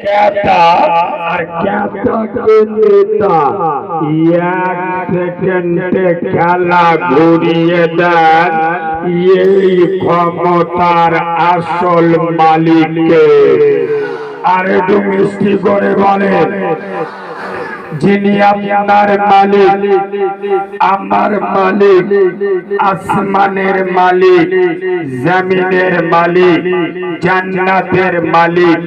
ক্যাতা আর ক্যাতাকে নেতা এক সেকেন্ডে খেলা ঘুরিয়ে দেন, এই ক্ষমতার আসল মালিককে। আর একটু মিষ্টি করে বলেন, যিনি আপনার মালিক, আমার মালিক, আসমানের মালিক, জমিনের মালিক, জান্নাতের মালিক,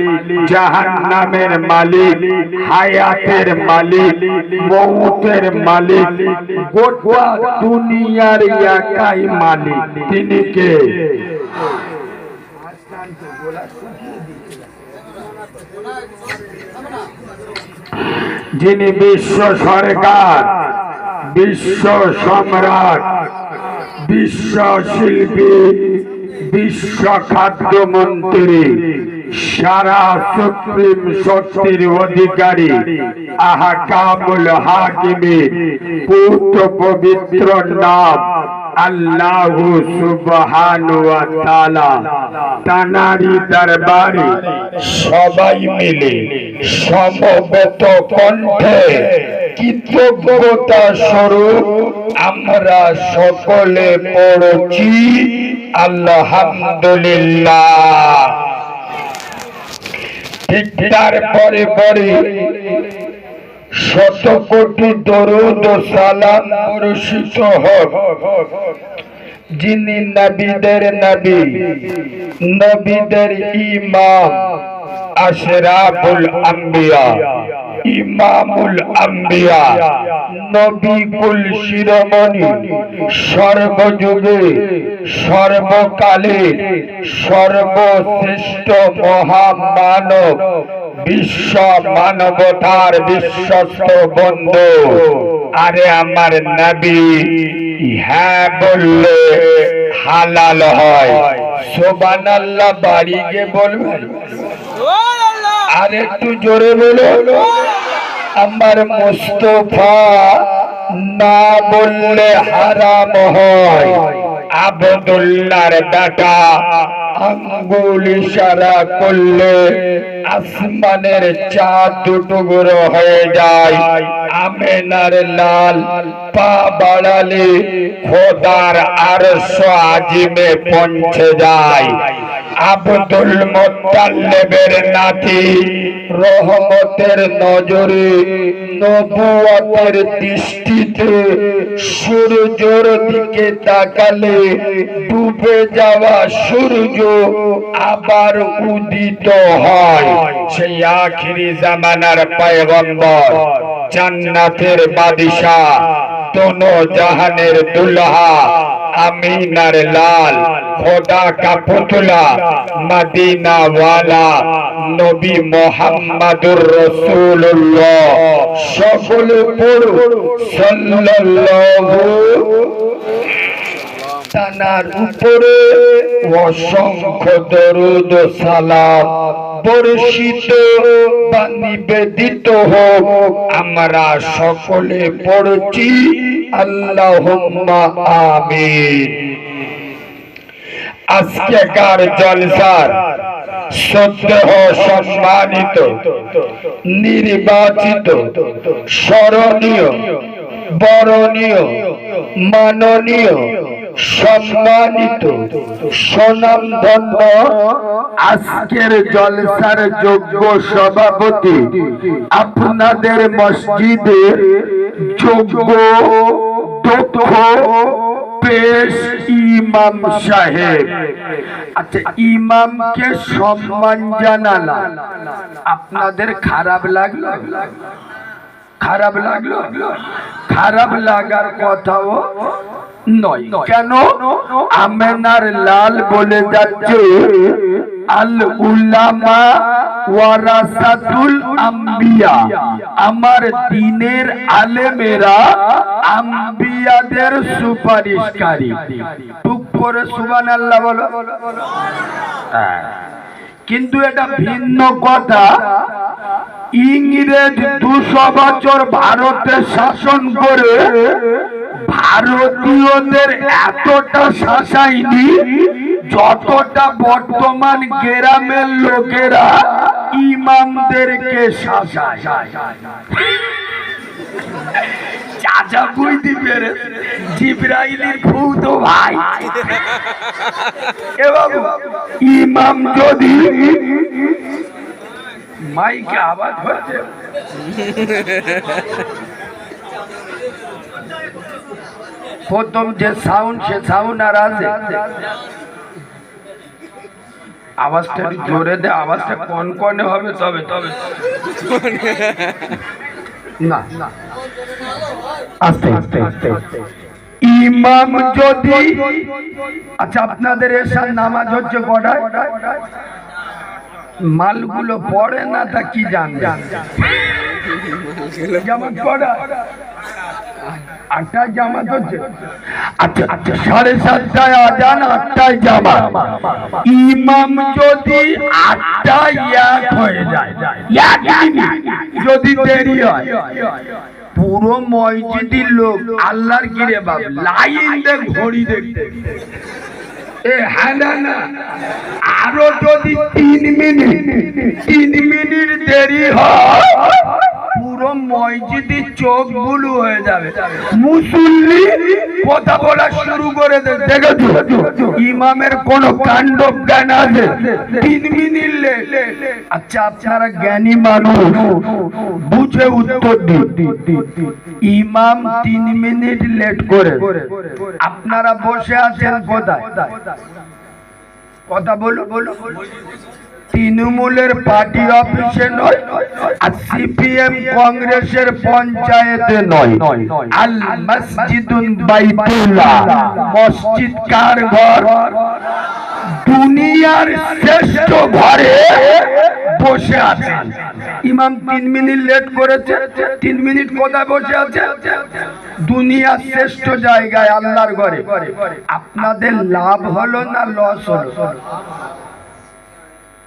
জাহান্নামের মালিক, হায়াতের মালিক, মৌতের মালিক, গোটা দুনিয়ার একাই মালিক। তিনি কে? যিনি বিশ্ব সরকার, বিশ্ব সম্রাট, বিশ্ব শিল্পী, বিশ্ব খাদ্যমন্ত্রী, সারা সুপ্রিম শক্তির অধিকারী, আহকামুল হাকিমের পুত্র পবিত্র নাম আল্লাহু সুবহানাহু ওয়া তাআলা। তানারি দরবারে সবাই মিলে সমবেত কণ্ঠে কৃতজ্ঞতা স্বরূপ আমরা সকলে পড়ছি আলহামদুলিল্লাহ। ঠিক তারপরে পরে শত কোটি দরুদ ও সালাম বর্ষিত হোক যিনি নবীদের নবী, নবীদের ইমাম, আশরাফুল আম্বিয়া, ইমামুল আম্বিয়া, নবী কুল শিরোমণি, সর্বযুগে সর্বকালে সর্বশ্রেষ্ঠ মহামানব, বিশ্ব মানবতার বিশ্বস্ত বন্ধু। আরে আমার নবী হ্যাঁ বললে হালাল হয়। সুবহানাল্লাহ বাড়ি গিয়ে বলবেন, আর একটু জোরে বলো। আমার মুস্তাফা না বললে হারাম হয়। আব্দুল্লাহর বেটা আঙ্গুল ইশারা করলে আসমানের চাঁদ টুকরো হয়ে যায়। আমেনার লাল পা বাড়ালে খোদার আরশ আজিমে পৌঁছে যায়। আব্দুল মুত্তালিবের নাতি রহমতের নজরে নবুয়তের দৃষ্টিতে সূর্যের দিকে তাকালে ডুবে যাওয়া সূর্য আবার উদিত হয়। সেই আখিরি জামানার পয়গম্বর, জান্নাতের বাদশা, দোনো জাহানের দুলহা, আমিনার লাল, খোদা কা পুতলা, মদিনা ওয়ালা নবী মুহাম্মদুর রাসূলুল্লাহ। সকলে পড়ো সাল্লাল্লাহু। তানার উপরে অসংখ্য দরুদ ও সালাম বর্ষিত বা নিবেদিত হোক। আমরা সকলে পড়ছি আল্লাহুম্মা আমিন। আজকেকার জলসার শ্রদ্ধেয় সম্মানিত নির্বাচিত স্মরণীয় বরণীয় মাননীয় সম্মানিত সুনামধন্য আজকের জলসার যোগ্য সভাপতি, আপনাদের মসজিদের যোগ্য দক্ষ পেশ ইমাম সাহেব। আচ্ছা, ইমামকে সম্মান জানালাম, আপনাদের খারাপ লাগলো? খারাপ লাগলো? খারাপ লাগার কথাও নয়। কেন? আমেনার লাল বলে যাচ্ছে আল উলামা ওয়ারাসাতুল আম্বিয়া, আমার দ্বীনের আলেমেরা আম্বিয়াদের সুপারিশকারী। টুক করে সুবহানাল্লাহ বলো। কিন্তু এটা ভিন্ন কথা। ইংরেজ 200 বছর ভারতে শাসন করে ভারতীয়দের এতটা শাসায়নি যতটা বর্তমান গ্রামের লোকেরা ইমামদেরকে শাসায়। চাচা বুঝতে পেরে জিবরাইলের ভূত ভাই এবং ইমাম যদি মাইকে আওয়াজ হচ্ছে প্রথম যে সাউন্ড সে সাউন্ড আর আছে আওয়াজটা জোরে দে, আওয়াজটা কনকনে হবে তবে তবে না আস্তে আস্তে আস্তে ইমাম যদি আচ্ছা আপনাদের এসার নামাজ হচ্ছে কটায়? মালগুলো পড়ে না তা কি জানবেন? জামাত কটায়? 8টায় জামাত হচ্ছে। আচ্ছা আচ্ছা 7:30টায় আজান, 8টায় জামাত। ইমাম যদি 8টায় এক হয়ে যায়, যদি দেরি হয়, পুরো মসজিদের লোক আল্লাহর গিরে বাপ লাইন দেখ ঘড়ি দেখতে আরো যদি 3 মিনিট দেরি হয় পুরো মসজিদের চোখ বুলু হয়ে যাবে। মুসল্লি কথা বলা শুরু করে দেবে। দেখেছো ইমামের কোন কাণ্ড জ্ঞান আছে? 3 মিনিট লেট। আচ্ছা আপনারা জ্ঞানী মানুষ বুঝে উত্তর দিন। ইমাম 3 মিনিট লেট করে আপনারা বসে আছেন কোথায়? কথা বলো বলো। তৃণমূলের পার্টি অফিসে নয়, আর সিপিএম কংগ্রেসের পঞ্চায়েতে নয়। আল মসজিদুন বাইতুল্লাহ, মসজিদ কার ঘর? দুনিয়ার শ্রেষ্ঠ ঘরে বসে আছেন। ইমাম 3 মিনিট লেট করেছে, 3 মিনিট কোথায় বসে আছে? দুনিয়ার শ্রেষ্ঠ জায়গায় আল্লাহর ঘরে। আপনাদের লাভ হলো না লস হলো?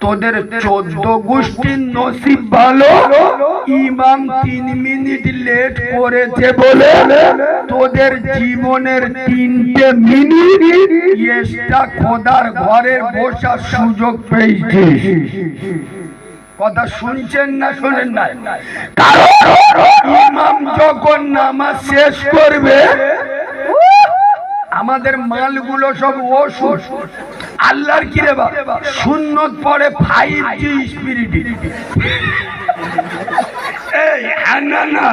তোদের 14 গোষ্ঠীর নসিব ভালো, ইমাম 3 মিনিট লেট করেছে বলে তোদের জীবনের 3টে মিনিট এক্সট্রা খোদার ঘরে বসার সুযোগ পেয়েছিস। কথা শুনছেন না শোনেন না? কারণ ইমাম যখন নামাজ শেষ করবে আমাদের মালগুলো সব ওষুধ আল্লাহর কি রে বাবা সুন্নত পড়ে 5G স্পিরিট। এই না না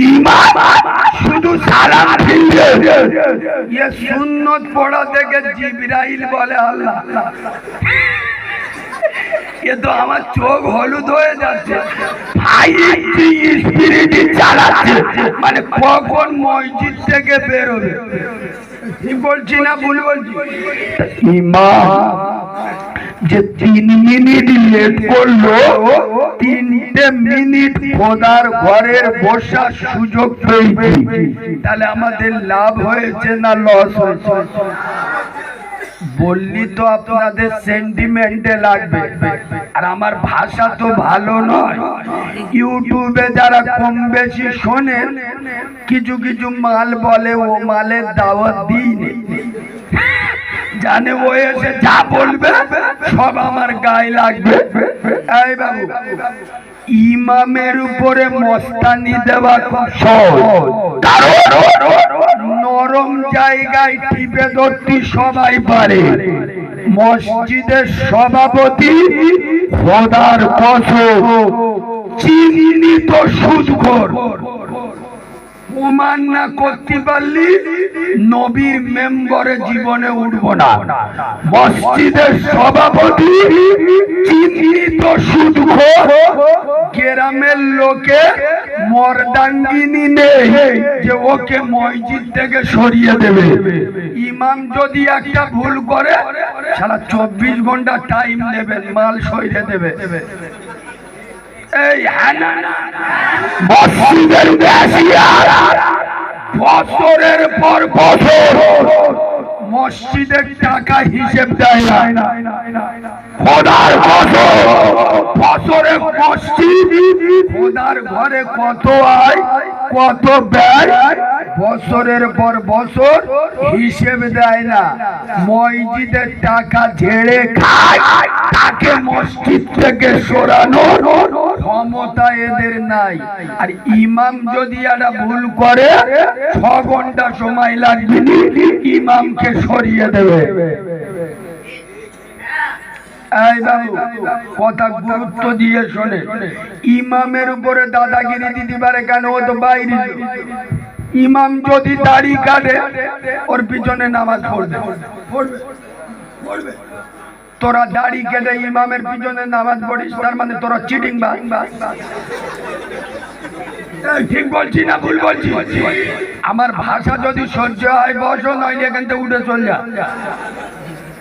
ইমাম শুধু সালাম ফিরবে, এ সুন্নত পড়া থেকে জিবরাইল বলে আল্লাহ এ তো আমার চোখ হলুদ হয়ে যাচ্ছে। 5G স্পিরিট চালাচ্ছে, মানে কখন মসজিদ থেকে বেরোবে। ঠিক বলছি না ভুল বলছি? ইমাম যে 3 মিনিট লেট করলো, 3টে মিনিট খোদার ঘরের বসার সুযোগ পেয়েছি। তাহলে আমাদের লাভ হয়েছে না লস হয়েছে? বললি তো আপনাদের সেন্টিমেন্টে লাগবে, আর আমার ভাষা তো ভালো নয়। ইউটিউবে যারা কম বেশি শোনেন কিছু কিছু মাল বলে, ও মালের দাওয়াত দিই জানে, ও এসে যা বলবে সব আমার গায়ে লাগবে। এই বাবু ইমামের উপরে মস্তানি দেওয়া খুব সহজ, কারণ নরম জায়গায় টিপে ধরতে সবাই পারে। মসজিদের সভাপতি খোদার কসম চিহ্নিত সুদখোর, প্রমাণ না করতে পারলি নবীর মেম্বরে জীবনে উঠবো না। মসজিদের সভাপতি চিহ্নিত সুদখোর, গ্রামের লোকে মর্দাঙ্গিনী নেই যে ওকে মসজিদ থেকে সরিয়ে দেবে। ইমাম যদি একটা ভুল করে সারা 24 ঘন্টা টাইম নেবেন, মাল সরিয়ে দেবে। এই মসজিদের বছরের পর বছর মসজিদের টাকা হিসেব দেয় না। খোদার বছরে মসজিদ খোদার ঘরে কত আয় কত ব্যয়, বছরের পর বছর হিসেব দেয় না, মসজিদের টাকা ঝেড়ে খায়, তাকে মসজিদ থেকে সরানোর ক্ষমতা এদের নাই। আর ইমাম যদি একটা ভুল করে 6 ঘন্টা সময় লাগবে ইমামকে সরিয়ে দেবে। এই বাবু কথা গুরুত্ব দিয়ে শোনে, ইমামের উপরে দাদাগিরি দিতে পারে কেন? ও তো বাইরে। ইমাম যদি দাড়ি কাটে ওর পিছনে নামাজ পড়বে। তোরা দাড়ি কেটে ইমামের পিছনে নামাজ পড়িস, তার মানে তোরা চিটিং বাজ। ঠিক বলছি না ভুল বলছি? আমার ভাষা যদি সহ্য হয় বসো, নইলে এখান থেকে উঠে চল যা।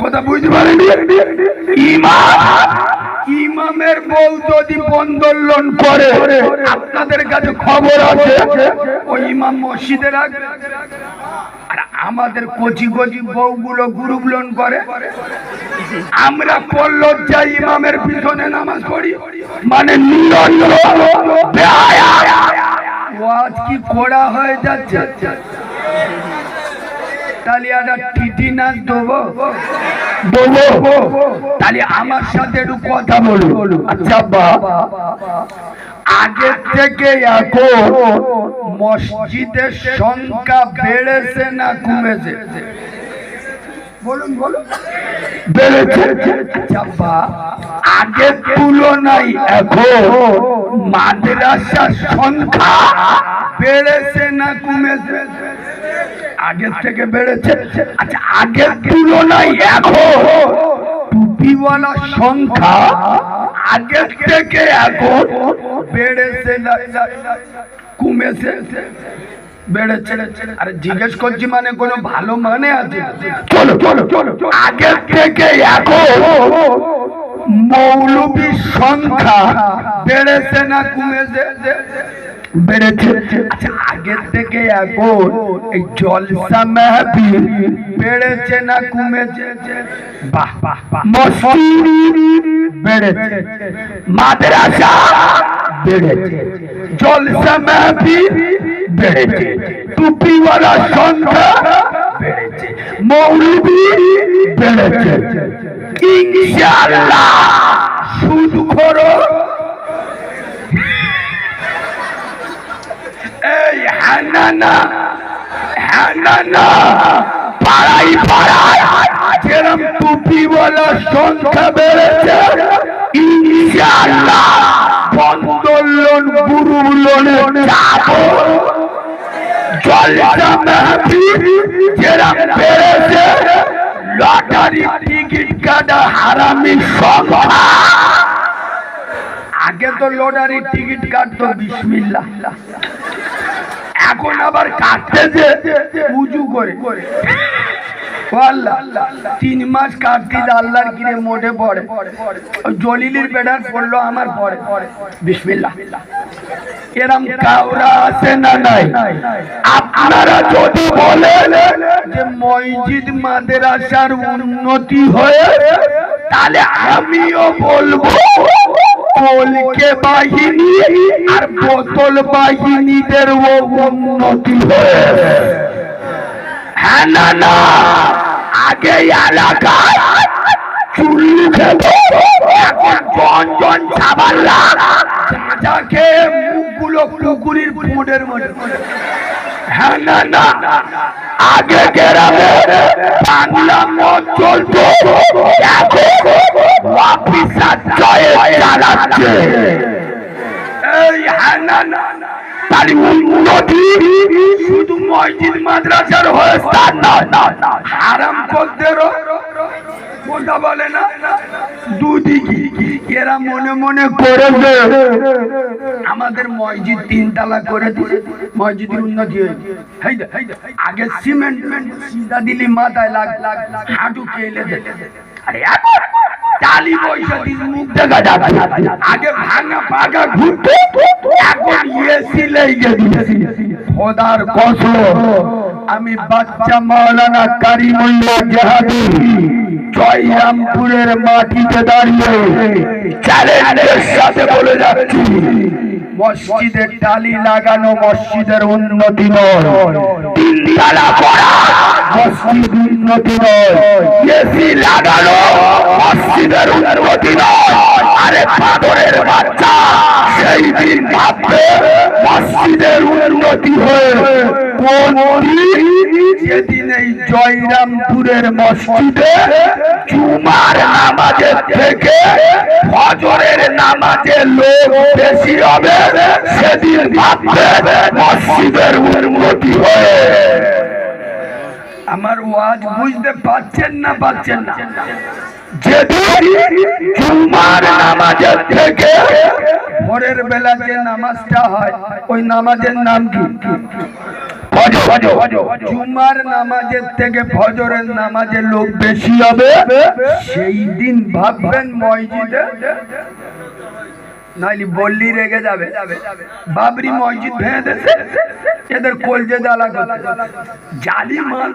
কথা বুঝতে পারেনি? ইমামের বউ যদি বন্দোলন করে, আপনাদের কাছে খবর আছে ওই ইমাম মসজিদে রাখবে। আর আমাদের কচি কচি বউগুলো গ্রুপ লোন করে, আমরা পল্লজ্জা ইমামের পিছনে নামাজ পড়ি, মানে ওয়াজ কি কড়া হয়ে যাচ্ছে। তাহলে একটা টিটি নাচ দেবো, তাহলে আমার সাথে একটু কথা বলো। আচ্ছা বাবা, আগের থেকে এখন মসজিদের সংখ্যা বেড়েছে না কমেছে? বলুন বলুন। বেড়েছে। আচ্ছা বাবা, আগের তুলনায় এখন মাদ্রাসার সংখ্যা বেড়েছে না কমেছে? আগের থেকে বেড়েছে। আচ্ছা, আগের তুলনায় এখন টুপিওয়ালার সংখ্যা আগের থেকে এখন বেড়েছে না কমেছে? বেড়েছে। আরে জিজ্ঞেস করছি, মানে কোনো ভালো মানে আছে? চলো চলো চলো। আগের থেকে এখন মৌলবীর সংখ্যা বেড়েছে না কমেছে? বেড়েছে। আচ্ছা, আগের থেকে এখন এই জলসা মাহফিল বেড়েছে না কমেছে? বাহ বাহ বাহ। মসজিদ বেড়েছে, মাদ্রাসা বেড়েছে, জলসা মাহফিল বেড়েছে, টুপিওয়ালার সংখ্যা বেড়েছে, মৌলবী বেড়েছে। ইনশাআল্লাহ সুদখোর পাড়াই পাড়ায় যেরকম টুপিওয়ালার সংখ্যা বেড়েছে, ইনশাআল্লাহ বন্দোলন গুরুলোনে যাব, জলসা মাহফিল যেরকম বেড়েছে, লটারি টিকিট কাটা হারামির সংখ্যা। আগে তো লটারির টিকিট কাটতো বিসমিল্লাহ, এখন আবার কাটতেছে উজু করে। 3 মাস কাটতে আল্লাহর কিরে মোটে পড়ে, জলিলির বেটার পড়লো আমার পরে বিসমিল্লাহ। এরম কাউরা আছে না নাই? আপনারা যদি বলেন যে মসজিদ মাদ্রাসার উন্নতি হয়ে, তাহলে আমিও বলবো কলকে বাহিনী আর বোতল বাহিনীদের উন্নতি হয়ে। হ্যাঁ না না, আগে এলাকায় চুল্লি খেত, এখন জন ছাবাল্লা যাকে মুখগুলো কুকুরের ফুটের মধ্যে। হ্যাঁ না না, আগে গ্রামে বাংলা মদ চলতো, এখন অফিসার জয়ে চালাচ্ছে। এই হ্যাঁ না না, তাহলে উন্নতি শুধু মসজিদ মাদ্রাসার হয়ে হারাম করদেরও কথা বলে না, দুদিকে এরা মনে মনে করেছে আমাদের মসজিদ 3 তলা করে দিয়ে মসজিদের উন্নতি হয়েছে। আগে সিমেন্ট সিধা দিলি মাথায় লাগ হাঁটু কেলে যেতে, আরে টালি পয়সা দিয়ে মুখ দেখা যাচ্ছে। আগে ভাঙা পাকা ঘুরতো, এখন এসি লেগে দিয়েছি। খোদার কসম, আমি বাচ্চা মাওলানা কারিমুল্লাহ জাহাদি জয়রামপুরের মাটিতে দাঁড়িয়ে চ্যালেঞ্জের সাথে বলে যাচ্ছি, মসজিদের টালি লাগানো মসজিদের উন্নতি নয়, তিনতলা করা মসজিদ উন্নতি নয়, এসি লাগানো মসজিদের উন্নতি নয়। আরে পাথরের বাচ্চা, সেই দিন ভাববে মসজিদের উন্নতি হয়ে কোন দিন? যেদিন এই জয়রামপুরের মসজিদে জুমার নামাজের থেকে ফজরের নামাজে লোক বেশি হবে, সেদিন ভাববে মসজিদের উন্নতি হয়ে। আমার ওয়াজ বুঝতে পারছেন না? পাচ্ছেন না? যেদিন জুমার নামাজের থেকে ভোরের বেলা যে নামাজটা হয়, ওই নামাজের নাম কি? জুমার নামাজের থেকে ফজরের নামাজের লোক বেশি হবে, সেই দিন ভাববেন মসজিদে, নাইলে বললি রেগে যাবে। বাবরি মসজিদ ভেঙে দিয়েছে, এদের কলজে জ্বালা করে জালি মাল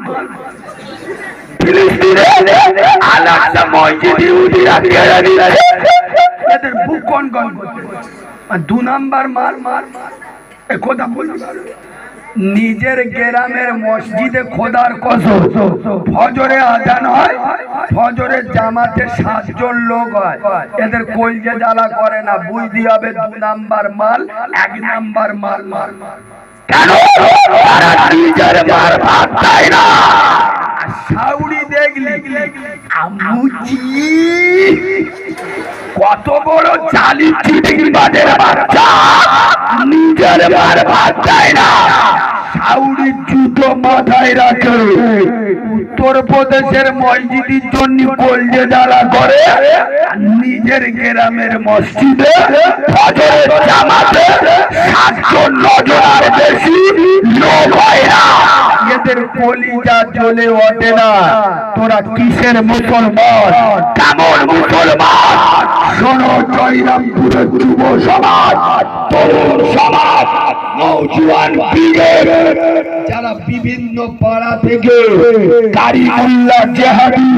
এদের বুক কন কন দু নাম্বার মার মার কথা বলছি। নিজের গ্রামের মসজিদে খোদার কসম ফজরে আজান হয়, ফজরে জামাতে 7 জন লোক হয়, এদের কলজে জ্বালা করে না। বুঝতে হবে 2 নাম্বার মাল, 1 নাম্বার মাল মার। কেন? তারা নিজের মার ভাত দেয় না। সাউরি দেখলি আমুচি কত বড় জালি চিটিংবাজের বাচ্চা, নিজের মার ভাত দেয় না। সাউরি জুতো মাথায় রাখে, উত্তর প্রদেশের মসজিদের জন্য কলজে জ্বালা করে, নিজের গ্রামের মসজিদে ফজরের জামাতে 7 জন 9 জনের বেশি লোক হয় না। এদের কলিজা জ্বলে ওঠে না। তোরা কিসের মুসলমান? কেমন মুসলমান? শোনো, জয়রামপুরের যুব সমাজ, তরুণ সমাজ, নওজোয়ান ব্রিগেড, যারা বিভিন্ন পাড়া থেকে কারিমুল্লাহ জেহাদি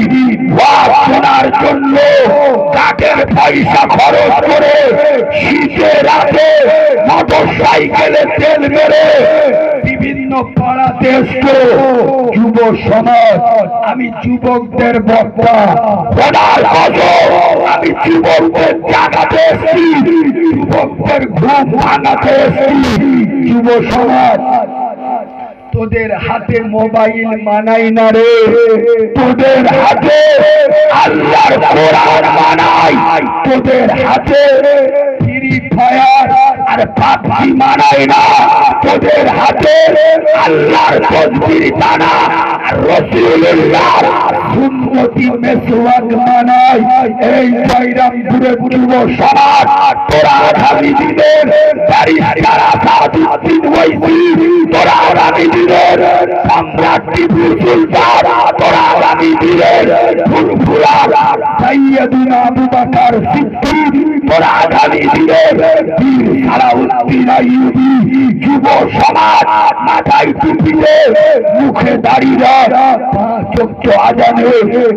ওয়াজ শোনার জন্য কাঠের পয়সা খরচ করে শীতে রাতে মোটরসাইকেলে তেল মেরে বিভিন্ন পাড়াতে এসছো, যুব সমাজ, আমি যুবকদের বক্তা, খোদার কসম আমি যুবকদের জাগাতে এসেছি, যুবকদের ঘুম ভাঙাতে এসেছি। যুব সমাজ, তোদের হাতে মোবাইল মানাই না রে, তোদের হাতে আল্লাহর কোরআন মানাই, তোদের হাতে ফ্রি ফায়ার আর পাবজি মানাই না, তোদের হাতে আল্লাহর তসবির টানা আর রাসূলুল্লাহর সুন্নতি মেসওয়াক মানাই। এই জয়রামপুরে যুব সমাজ, তোরা আগামী দিনের ব্যারিস্টার আসাদুদ্দিন ওয়াইসি, তোরা আগামী দিনের সম্রাট টিপু সুলতান, তোরা আগামী দিনের ফুরফুরা সাইয়্যিদুনা আবু বকর সিদ্দিক, তোরা আগামী দিনের বীর সালাউদ্দিন আইয়ুবী। যুব সমাজ, মাথায় টুপি দে, মুখে দাঁড়িয়ে 5 ওয়াক্ত আজানে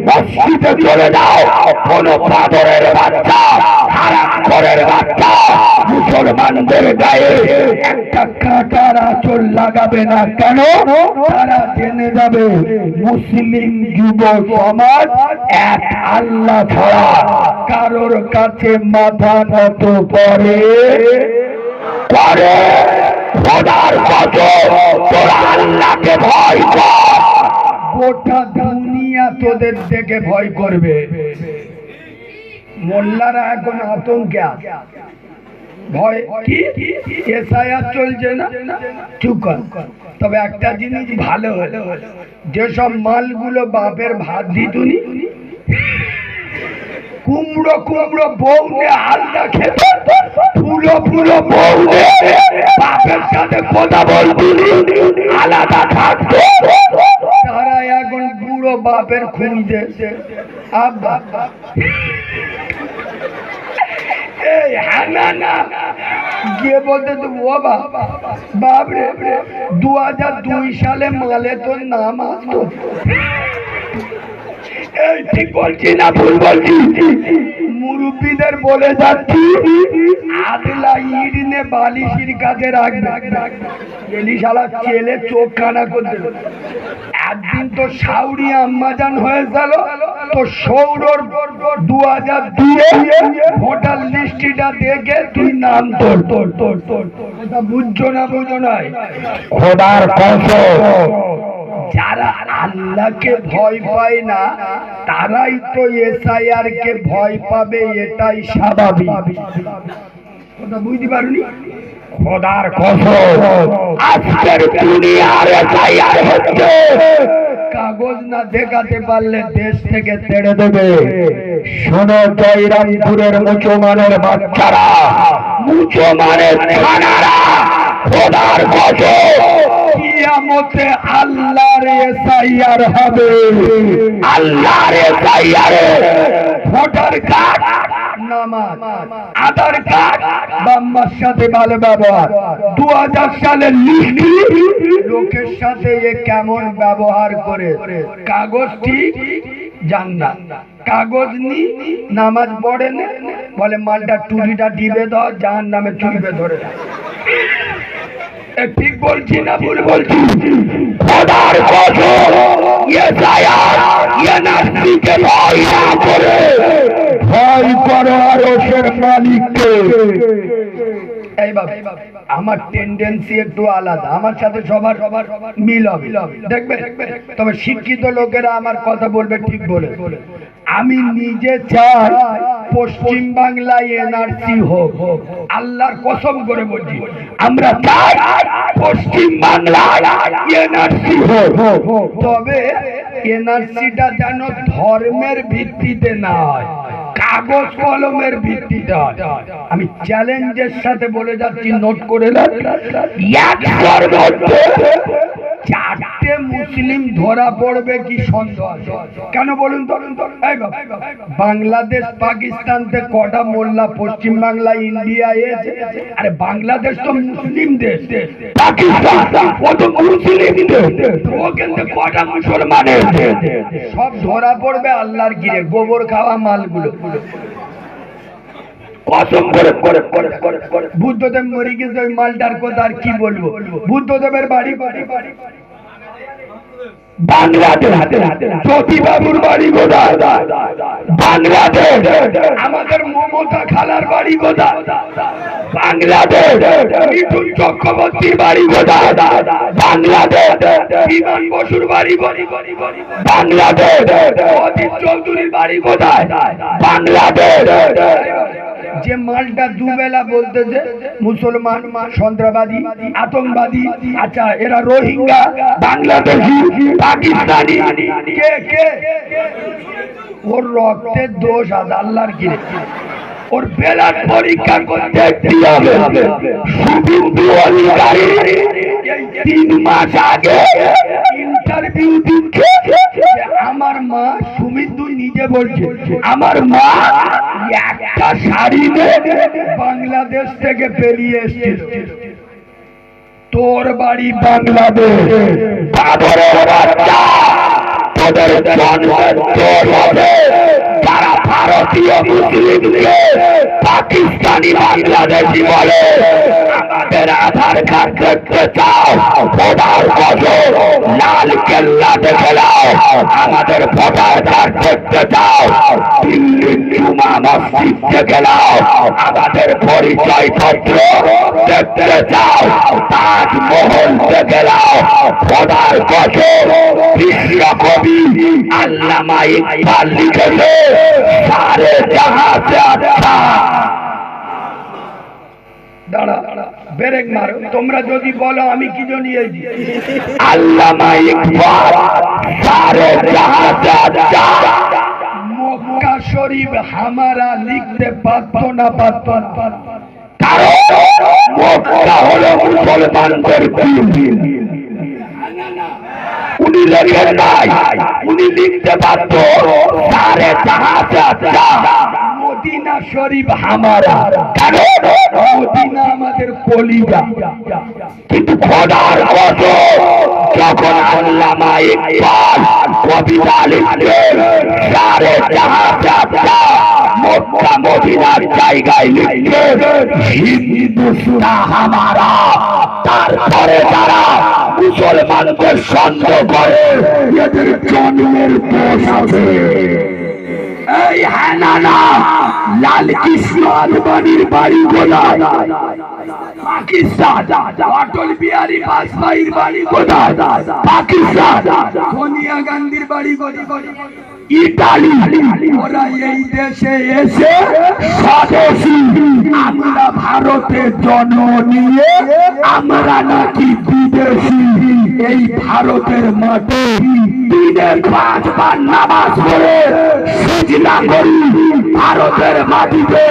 মসজিদে চলে যাও। কোন পাথরের বাচ্চা, হারামখোরের বাচ্চা মুসলমানদের গায়ে একটা কাঁটার আঁচল লাগাবে না। কেন? তারা জেনে যাবে মুসলিম যুব সমাজ এক আল্লাহ ছাড়া কারোর কাছে মাথা নত করে। খোদার কসম, তোরা আল্লাহকে ভয় কর। গোটা দুনিয়া তোদের দেখে ভয় করবে। মোল্লারা এখন আতঙ্কে আছে। ভয় কি? এসআইআর চলছে না? চুপ কর। তবে একটা জিনিস ভালো হলো, যেসব মালগুলো বাপের ভাত দিতুনি, কুমড়ো কুমড়ো বউ নিয়ে আলদা খেত, ফুলো ফুলো বউ বাপের সাথে কথা বলতুনি, আলাদা থাকতো, তারা এখন বুড়ো বাপের খুঁজে আব্বা এই হানা না গিয়ে বলতে তো ও বাপ রে, 2002 সালে মালে তোর নাম আসতো। এই ঠিক বলছি না ভুল বলছি? মুরব্বীদের বলে যাচ্ছি, আদলা ইট নে বালিশের কাছে রাখবে, এলি শালা ছেলে চোখ কানা করে দেবে। একদিন তো সাউরি আম্মাজান হয়ে গেল, তো সৌরর 2002 ভোটার লিস্টটা দেখে তুই নাম তোর তোর তোর তোর এটা বুঝছো না বুঝো নাই? খোদার কসম, যারা আল্লাহকে ভয় পায় না তারাই তো এসআইআর কে ভয় পাবে, এটাই স্বাভাবিক। কথা বুঝতে পারুনি? খোদার কসম, আজকের দুনিয়ার এসআইআর হচ্ছে, কাগজ না দেখাতে পারলে দেশ থেকে তেড়ে দেবে। শোনো জয়রামপুরের মুসলমানের বাচ্চারা, মুসলমানের থানারা, খোদার কসম কিয়ামতে আল্লাহর এসআইআর হবে। আল্লাহর এসআইআর ভোটার কার্ড, নামাজ, আধার কার্ড, বাম্মার সাথে ভালো ব্যবহার। 2000 সালের লিস্ট, লোকের সাথে এ কেমন ব্যবহার করে, কাগজ ঠিক জান না, কাগজ নি, নামাজ পড়ে না, বলে মালটা টুরিটা ডিবে দাও, জাহান নামে চুরিবে ধরে। ঠিক বলছি না ভুল বলছি? খোদার কসম, এনআরসিকে ভয় না করে ভয় করো আরশের মালিককে। এই বাবা, আমার টেন্ডেন্সি একটু আলাদা, আমার সাথে সবার সবার মিল হবে দেখবে, তবে শিক্ষিত লোকেরা আমার কথা বলবে ঠিক বলে। আমি নিজে চাই পশ্চিম বাংলায় এনআরসি হোক, আল্লাহর কসম করে বলছি, আমরা চাই পশ্চিম বাংলায় এনআরসি হোক, তবে এনআরসিটা যেন ধর্মের ভিত্তিতে না হয়, কাগজ কলমের ভিত্তিতে হয়। আমি চ্যালেঞ্জের সাথে বলে যাচ্ছি, নোট করে নেন, 4টে মুসলিম ধরা পড়বে কি সন্দেহ আছে? কেন বলুন তো? বাংলাদেশ পাকিস্তান থেকে কটা মোল্লা পশ্চিম বাংলা ইন্ডিয়া এসে, আরে বাংলাদেশ তো মুসলিম দেশ, পাকিস্তান ও তো মুসলিম দেশ, ওখানে কটা মুসলমানের সব ধরা পড়বে আল্লাহর গিরে, গোবর খাওয়া মালগুলো। কসম করে করে করে করে করে বুদ্ধদেব মরে গেছে, ওই মালটার কথা আর কি বলবো? বুদ্ধদেবের বাড়ি বাংলাদেশ, জ্যোতিবাবুর বাড়ি কোথায়? বাংলাদেশ। আমাদের মমতা খালার বাড়ি কোথায়? বাংলাদেশ। মিঠুন চক্রবর্তীর বাড়ি কোথায়? বাংলাদেশ। বিমান বসুর বাড়ি বাংলাদেশ। অজিত চৌধুরীর বাড়ি কোথায়? বাংলাদেশ। যে মালটা দুবেলা বলতেছে মুসলমান, সন্ত্রাসবাদী, আতঙ্কবাদী, আচ্ছা এরা রোহিঙ্গা, বাংলাদেশি, পাকিস্তানি, কে কে? ওর রক্তের দোষ আছে আল্লাহর কি? ওর বেলার পরীক্ষা করতে হবে। শুভেন্দু অধিকারী 3 মাস আগে ইন্টারভিউ দিচ্ছে, আমার মা, শুভেন্দু নিজে বলছে, আমার মা একটা শাড়ি বাংলাদেশ থেকে বেরিয়ে এসছে। তোর বাড়ি বাংলাদেশ, তোদের যারা ভারতীয় মুসলিমকে পাকিস্তানি বাংলাদেশি বলে, আমাদের আধার কার্ড দেখতে চাও, খোদার কসম লাল কেল্লা দেখে নাও। আমাদের ভোটার কার্ড দেখতে চাও, দিল্লির জুমা মসজিদ দেখে নাও। আমাদের পরিচয় পত্র দেখতে চাও, তাজমহল দেখে নাও। খোদার কসম বিশ্বকবি আল্লামা ইকবাল লিখেছে, সারে জাহাঁ সে আচ্ছা। দাঁড়া ব্রেক মারো, তোমরা যদি বলো আমি কি জানিয়েছি। আল্লামা ইকবাল সারে জাহাঁ সে আচ্ছা। মক্কা শরীফ হামারা লিখতে পারতো না, পারতো না, কারণ মক্কা হলো মুসলমানদের দিন। উনি লেখেন নাই, উনি লিখতে পারত সারে জাহাঁ সে আচ্ছা মদিনা শরীফ হামারা, কারণ মদিনা আমাদের কলিজা। কিন্তু খোদার কসম যখন আল্লামা ইকবাল কবিতা লিখলেন সারে জাহাঁ যাত্রা মক্কা মদিনার জায়গায় লিখলেন হিন্দুস্তান হামারা। তারপরে যারা মুসলমানদের সন্দেহ করে এদের জন্মের দোষ আছে। এই হ্যাঁ না না, লাল কৃষ্ণ আদবানির বাড়ি কোথায়? পাকিস্তান। অটল বিহারী বাজপেয়ীর বাড়ি কোথায়? পাকিস্তান। সোনিয়া গান্ধীর বাড়ি কোথায়? ইতালি। ওরা এই দেশে এসে স্বদেশী, আমরা ভারতের জন্ম নিয়ে আমরা নাকি বিদেশি। এই ভারতের মাটি দিনে 5 বার নামাজ পড়ে সিজদা করি ভারতের মাটিতে।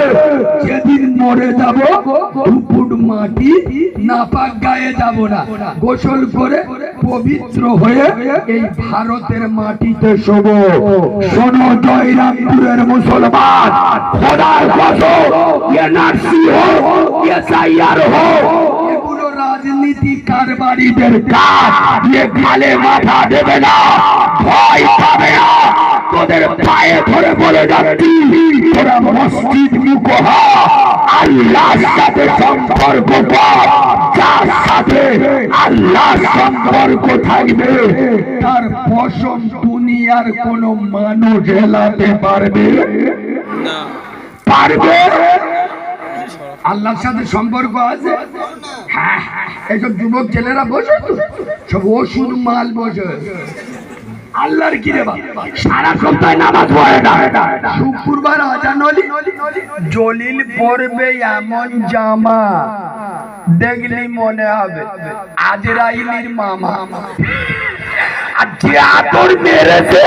যেদিন মরে যাব 2 ফুট মাটি নাপাক গায়ে যাব না, গোসল করে পবিত্র হয়ে এই ভারতের মাটিতে শোব। শোনো জয়রামপুরের মুসলমান, খোদার কসম, এনআরসি হোক, এসআইআর হোক, এগুলো রাজনীতি কারবারিদের কাজ। এ গালে মাথা দেবে না, ভয় পাবে না। তোদের পায়ে ধরে বলে যাচ্ছি, তোরা মসজিদ মুখ হ, আল্লাহর সাথে সম্পর্ক কর। যার সাথে আল্লাহর সম্পর্ক থাকবে তার পশম দুনিয়ার কোন মানুষ হেলাতে পারবে না। পারবে? আল্লাহর সাথে সম্পর্ক আছে। হ্যাঁ, এইসব যুবক ছেলেরা বসে সব ওষুধ মাল বসে। আল্লাহর কি রে বাবা, সারা সপ্তাহে নামাজ পড়ে না, শুক্রবার আজান হলি জলিল পড়বে এমন জামা দেখলি মনে হবে আজরাইলের মামা। আর যে আতর মেরেছে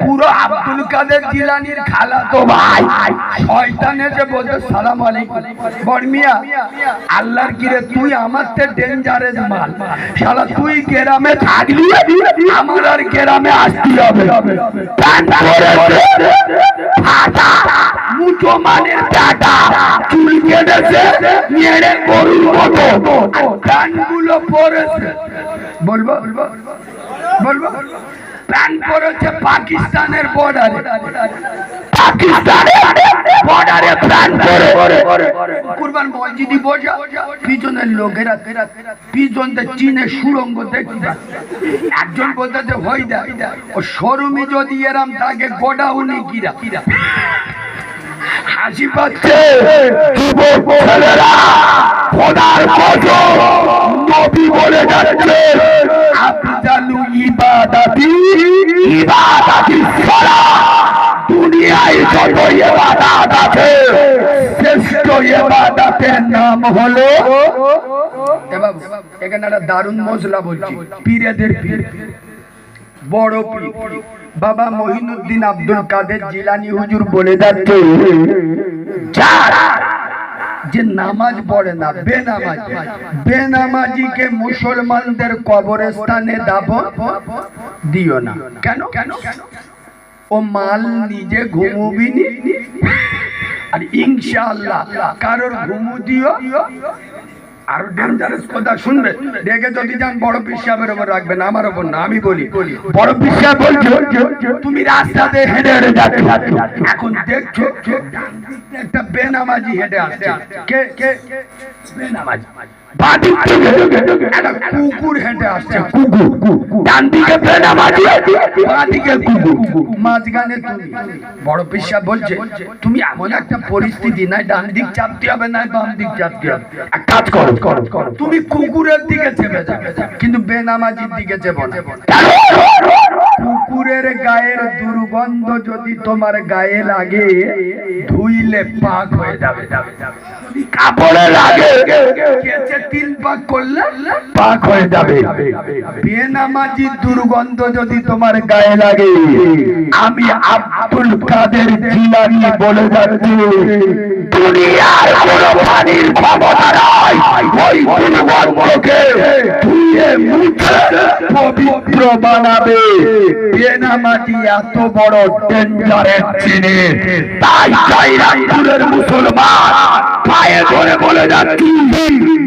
পুরো আব্দুল কাদের জিলানির খালাতো ভাই। শয়তান এসে বলতে সালাম আলাইকুম, বর্মিয়া আল্লাহর কি রে, তুই আমার তে ডেঞ্জারেস মাল। শালা তুই গ্রামে থাকলি, আমার আর গ্রামে আসতে হবে। মুঠো মানের টাটা চুল কেটেছে মেরে গরুর মতো, গানগুলো পড়েছে। বলবো বলবো প্যান পড়েছে পাকিস্তানের বর্ডারে, পাকিস্তানের বর্ডারে প্যান পরে কুরবান মসজিদি বসা পিছনের লোকেরা পিছন থেকে চীনে সুরঙ্গ দেখতে একজন বলতেছে হই দা ও শোরুমে যদি এরাম থাকে গোডাউনে কিরা হাসি পাচ্ছে। যুবক ছেলেরা খোদার কসম নবী বলে যাচ্ছে আফজালু ইবাদাতি সালাত। দুনিয়ায় যত ইবাদত আছে শ্রেষ্ঠ ইবাদতের নাম হলো, এখানে একটা দারুণ মশলা বলছি, পীরেদের পীর, বড় পীর বাবা মঈনুদ্দিন আব্দুল কাদের জিলানী হুজুর বলে যাচ্ছে যারা যে নামাজ পড়ে না, বেনামাজিকে মুসলমানদের কবরস্থানে দাফন দিও না। কেন? ও মাল নিজে ঘুমুবিনি, আর ইনশাআল্লাহ কারোর ঘুমু দিও। আর ডেঞ্জারাস কথা শুনবে, রেগে যদি যান বড় পীর সাহেবের উপর রাখবেন, আমার উপর না। আমি বলি বড় পীর সাহেব বলছো তুমি রাস্তাতে হেঁটে হেঁটে যাচ্ছ, এখন দেখছো একটা বেনামাজি হেঁটে আসছে। কে কে বেনামাজি? কুকুর হেঁটে আসছে, কুকুর। ডান দিকে বেনামাজি, বাঁ দিকে কুকুর, মাঝখানে তুমি। বড় পীর সাহেব বলছে তুমি এমন একটা পরিস্থিতি নাই ডান দিক চাপতে হবে না বাম দিক চাপতে হবে, এক কাজ করো তুমি কুকুরের দিকে চেপে যাবে, কিন্তু বেনামাজির দিকে চেপো না। কুকুরের গায়ের দুর্গন্ধ যদি তোমার গায়ে লাগে ধুইলে পাক হয়ে যাবে, কাপড়ে লাগে কেচে 3 পাক করলে পাক হয়ে যাবে। বেনামাজির দুর্গন্ধ যদি তোমার গায়ে লাগে, আমি আব্দুল কাদের জিলানী বলে যাচ্ছি দুনিয়ার কোনো পানির ক্ষমতা নাই ওই দুর্গন্ধকে ধুয়ে মুছে পবিত্র বানাবে। বেনামাজি এত বড় ডেঞ্জারের জিনিস, তাই জয়রামপুরের মুসলমান পায়ে ধরে বলে যাচ্ছি,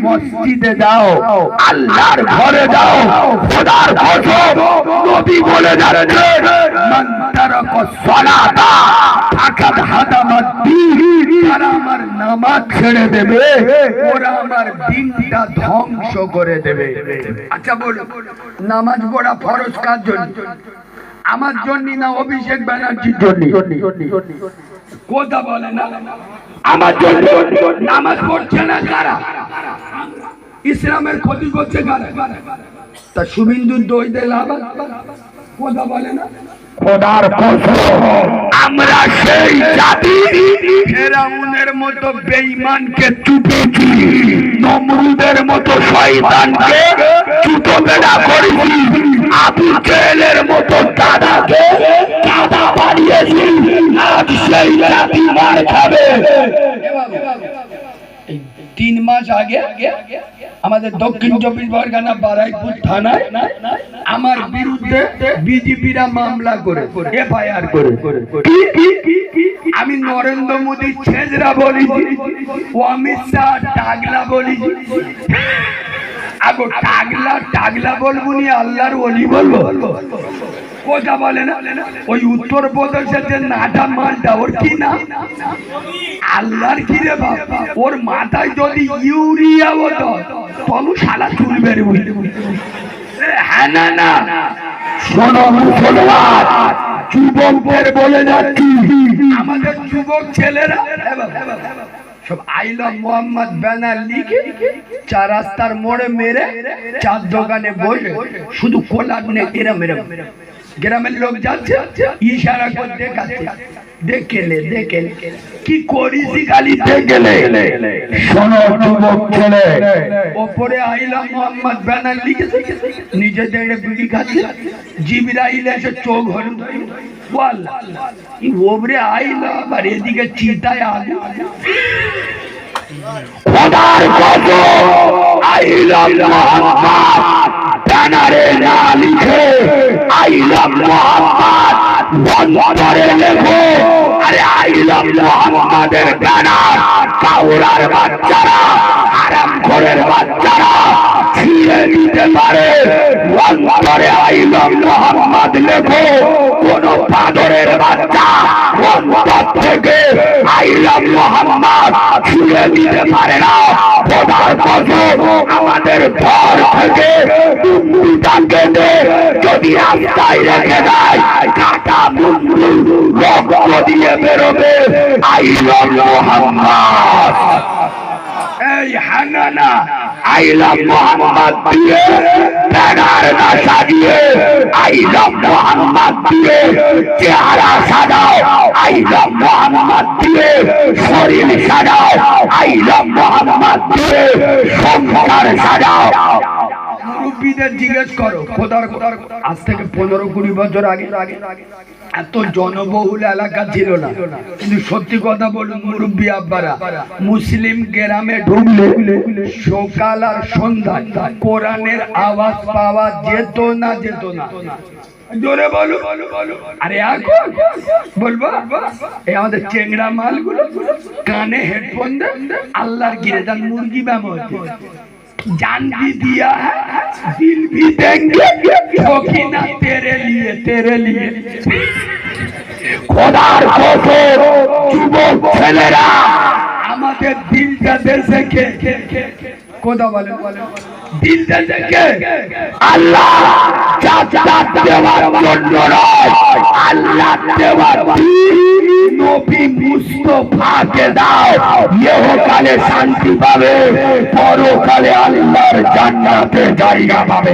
মসজিদে যাও, আল্লাহর ঘরে যাও, খোদার কসম নবী বলে যাচ্ছে, মান তারাকা সালাতা ফাকাদ হাদামাদ দ্বীন, যারা আমার নামাজ ছেড়ে দেবে ওরা আমার দ্বীনটা ধ্বংস করে দেবে। আচ্ছা বলো, নামাজ পড়া ফরজ কার জন্য? আমার জন্য না অভিষেক ব্যানার্জির জন্য? কথা বলে না, আমার জন্য। নামাজ পড়ছে না কারা? ইসলামের ক্ষতি করছে কারা? তা শুভেন্দুর দই দে লাভ, কথা বলে না। খোদার কসম আমরা সেই জাতি, ফেরাউনের মতো বেঈমানকে চুপেছি, নমরুদের মতো শয়তানকে চুটো বেড়া করেছি, আবু জেহেলের মতো দাদাকে দাদা বানিয়েছি। আজ সেই জাতি মার খাবে। 3 মাস আগে আমাদের দক্ষিণ চব্বিশ পরগনা বারাইপুর থানায় আমার বিরুদ্ধে বিজেপিরা মামলা করে এফআইআর করে, আমি নরেন্দ্র মোদী ছেজরা বলেছি, অমিত শাহ টাগলা বলেছি। আগো টাগলা টাগলা বলবো নি, আল্লাহর ওলি বলবো? কথা বলে না। ওই উত্তর প্রদেশের যে নাটা মালটা, ওর কি না আল্লাহর কি রে বাবা, ওর মাথায় যদি ইউরিয়া হতো তবু শালা চুলবে রে। হ্যাঁ না না, শোনো মুসলমান, যুবকদের বলে যাচ্ছি, আমাদের যুবক ছেলেরা সব আই লাভ মোহাম্মদ ব্যানার লিখে 4 রাস্তার মোড়ে মেরে 4 দোকানে বসে শুধু কোলার নে এরম এরম, গ্রামের লোক যাচ্ছে ইশারা করে দেখাচ্ছে, দেখেলে দেখেলে কি করিস খালি দেখেলে। শোনো যুবক ছেলে, ওপরে আই লাভ মোহাম্মদ ব্যানার লিখেছে, নিজে দেড়ে বিড়ি খাচ্ছে, জিবরাইল এসে চোখ হলুদ বল ওপরে আই লাভ, আর এদিকে চিতায় আলু। খোদার কসম আই লাভ মোহাম্মদ ব্যানারে না লিখে আই লাভ মোহাম্মদ বন্ধরে লেখো। আরে আই লাভ মোহাম্মদের ব্যানার কাউরার বাচ্চারা, আরাম ঘরের বাচ্চারা ছিঁড়ে দিতে পারে। বন্ধরে আই লাভ মোহাম্মদ লেখো, কোন বাদরের বাচ্চা অন্তর থেকে আই লাভ মোহাম্মদ ছিঁড়ে দিতে পারে না। খোদার কসম আমাদের ঘর থেকে দুটা কেটে যদি রাস্তায় রেখে দেয়, কাটা মুন্ডু রক্ত দিয়ে বেরোবে আই লাভ মোহাম্মদ। এই হাঙ্গানা আই লাভ মোহাম্মদ দিয়ে ব্যানার না সাজিয়ে আই লাভ মোহাম্মদ দিয়ে চেহারা সাজাও, আই লাভ মোহাম্মদ দিয়ে শরীর সাজাও, আই লাভ মোহাম্মদ দিয়ে সংসার সাজাও। মুরব্বীদের জিজ্ঞেস করো, খোদার আজ থেকে 15-20 বছর আগে এত জনবহুল এলাকা ছিল না, কিন্তু সত্যি কথা বলুন মুরব্বী আব্বারা, মুসলিম গ্রামে ঢুকলে সকাল আর সন্ধ্যায় কোরআনের আওয়াজ পাওয়া যেত না জোরে বলো। আরে এখন বলবো এই আমাদের চেংড়া মালগুলো কানে হেডফোন দেয়, আল্লাহর গিরে যান মুরগি ব্যবহার जान भी दिया है, दिल भी देंगे, क्योंकि ना तेरे लिए খোদার কসম যুবক ছেলেরা আমাদের দিলটা দেখে কথা বলে, দিলটা দেখে আল্লাহ জান্নাত দেওয়ার জন্য নয়, আল্লাহ দেওয়ার নবী মুস্তাফাকে দাও, ইহকালে শান্তি পাবে, পরকালে আল্লাহর জান্নাতে জায়গা পাবে।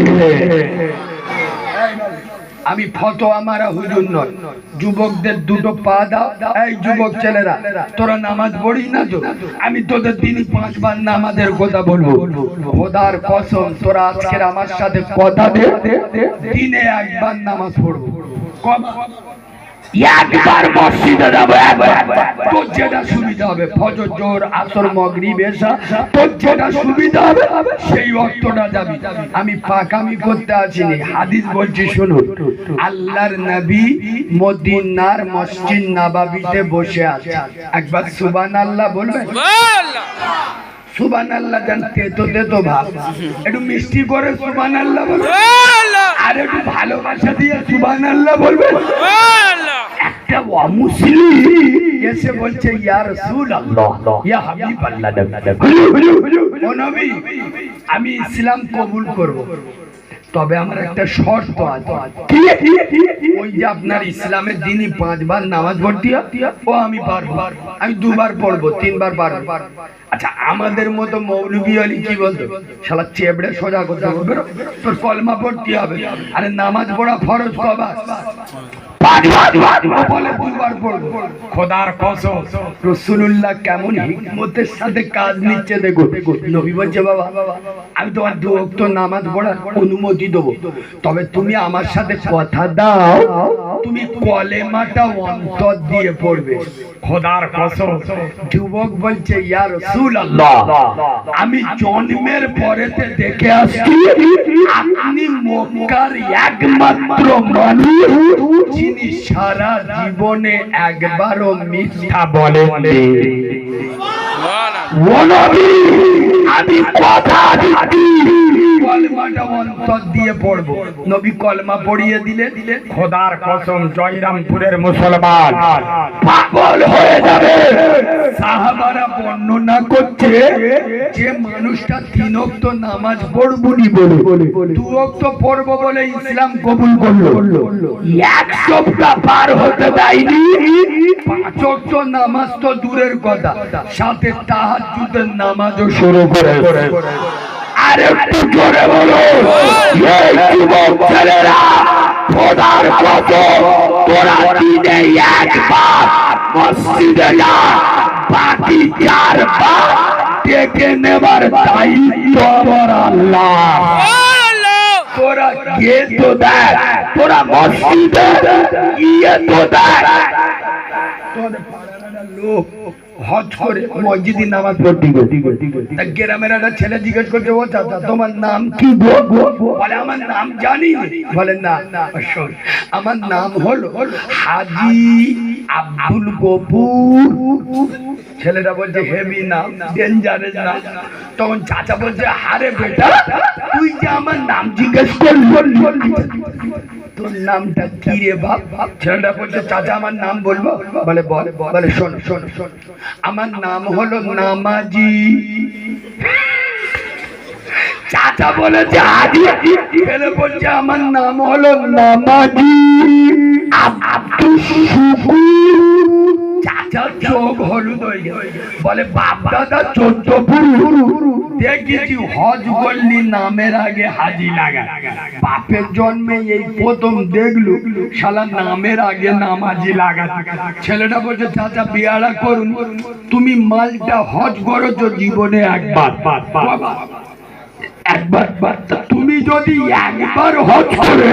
আমি ফতোয়া মারা হুজুর নয়, যুবকদের দুটো পা দাও। এই যুবক ছেলেরা তোরা নামাজ পড়িস না তো, আমি তোদের দিনই 5 বার নামাজের কথা বলবো। খোদার কসম তোরা আজকের আমার সাথে কথা দে, দিনে 1 বার নামাজ পড়বো। একবার মসজিদে যাবো, একবার। তোর যেটা সুবিধা হবে, ফজর, জোহর, আসর, মাগরিব, এশা, তোর যেটা সুবিধা হবে সেই অর্থটা যাবি। আমি পাকামি করতে আসিনি, হাদিস বলছি শুনুন। আল্লাহর নবী মদিনার মসজিদ নববীতে বসে আছে, একবার সুবহানাল্লাহ বলবেন? সুবহানাল্লাহ জানতে তো দে তো ভাব, একটু মিষ্টি করে সুবহানাল্লাহ বলবেন, আর একটু ভালোবাসা দিয়ে সুবহানাল্লাহ বলবেন। একটা অমুসলিম এসে বলছে ইয়া রাসূলুল্লাহ, ইয়া হাবিবাল্লাহ, ও নবী, আমি ইসলাম কবুল করব, তবে আমার একটা শর্ত আছে। ওই যে আপনার ইসলামের দিনই 5 বার নামাজ পড়তে ও আমি পারবো, আমি 2 বার পড়বো, 3 বার পারবো। আচ্ছা, আমাদের মতো মৌলভী আলী কি বলতো, শালা চেবড়ে সোজা করতে হবে, তোর কলমা পড়তে হবে, আরে নামাজ পড়া ফরজ কবার? বলে 2 বার পড়বো। খোদার কসম, রাসূলুল্লাহ কেমন হিকমতের সাথে কাজ নিচ্ছে দেখো। নবী বলছে বাবা, আমি তোমার 2 ওয়াক্ত নামাজ পড়ার অনুমতি দেবো, তবে তুমি আমার সাথে কথা দাও, তুমি কলেমাটা অন্তর দিয়ে পড়বে। খোদার কসম, যুবক বলছে ইয়া রাসূলুল্লাহ, আমি জন্মের পরেতে দেখে আসছি আপনি মক্কার একমাত্র মানুষ যিনি সারা জীবনে একবারও মিথ্যা বলেননি। ও নবী, আমি কথা দিচ্ছি কলমাটা অন্তর দিয়ে পড়বো। নবী কলমা পড়িয়ে দিলেন। খোদার কসম, জয়রামপুরের মুসলমান পাগল হয়ে যাবে। সাহাবারা বর্ণনা করছে যে মানুষটা 3 ওয়াক্ত নামাজ পড়বনি বলে 2 ওয়াক্ত পড়বো বলে ইসলাম কবুল করলো, 1 সপ্তাহ পার হতে দেয়নি, 5 ওয়াক্ত নামাজ তো দূরের কথা, সাথে তাহাজ্জুদের নামাজও শুরু করে। আর একটু জোরে বলো, এই যুবক ছেলেরা, খোদার কসম, তোরা দিনে 1 বার মসজিদে যা, বাকি 4 বার ডেকে নেবার দায়িত্ব আমার আল্লাহ। তোরা গিয়ে তো দেখ, তোরা মসজিদে গিয়ে তো দেখ, তোদের পাড়ার লোক হজ করে মসজিদে নামাজ পড়তে গেছে, গ্রামের একটা ছেলে জিজ্ঞেস করছে, ও চাচা তোমার নাম কি? বলে আমার নাম জানি। বলে না, আমার নাম হলো হাজী আব্দুল গফুর। ছেলেটা বলছে হেভি নাম, ডেঞ্জারেস নাম। তখন চাচা বলছে, আরে বেটা, তুই যে আমার নাম জিজ্ঞেস করলি, তোর নামটা কি রে বাপ? ছেলেটা বলছে, চাচা আমার নাম বলবো? বলে বল। বলে শোন, আমার নাম হলো নামাজি। চাচা বলেছে হাজি, ছেলে বলছে আমার নাম হলো নামাজি আব্দুল শুকুর। চাচার চোখ হলুদ হয়ে গেল, বলে বাপ দাদা 14 পুরু দেখেছি হজ করলি নামের আগে হাজি লাগা, বাপের জন্মে এই প্রথম দেখলু শালা নামের আগে নামাজি লাগা। ছেলেটা বলছে, চাচা বিয়ারা করুন, তুমি মালটা হজ করেছো জীবনে একবার, তুমি যদি একবার হজ করে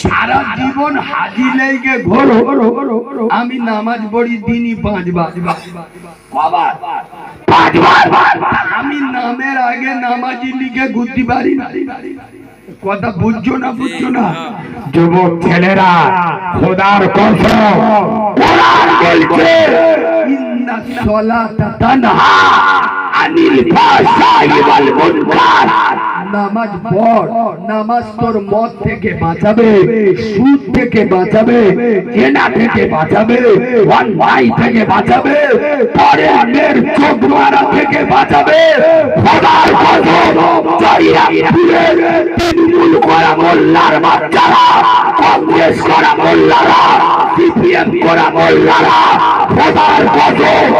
সারা জীবন হাজি লেগে ঘোরো, আমি নামাজ পড়ি দিনই 5 বার। আমি নামের আগে নামাজি লিখে ঘুরতে পারি না। কথা বুঝছো না? যুবক ছেলেরা, খোদার কসম, কোরআন বলছে ইন্নাস সালাতা তানহা আনিল ফাহশাই ওয়াল মুনকার। নামাজ পড়, নামাজ তোর মদ থেকে বাঁচাবে, সুদ থেকে বাঁচাবে, জেনা থেকে বাঁচাবে, অন্যায় থেকে বাঁচাবে, পরের চোখ মারা থেকে বাঁচাবে। খোদার কসম, জয়রামপুরের তৃণমূল করা মোল্লার বাচ্চারা, কংগ্রেস করা মোল্লারা, সিপিএম করা মোল্লারা, খোদার কসম,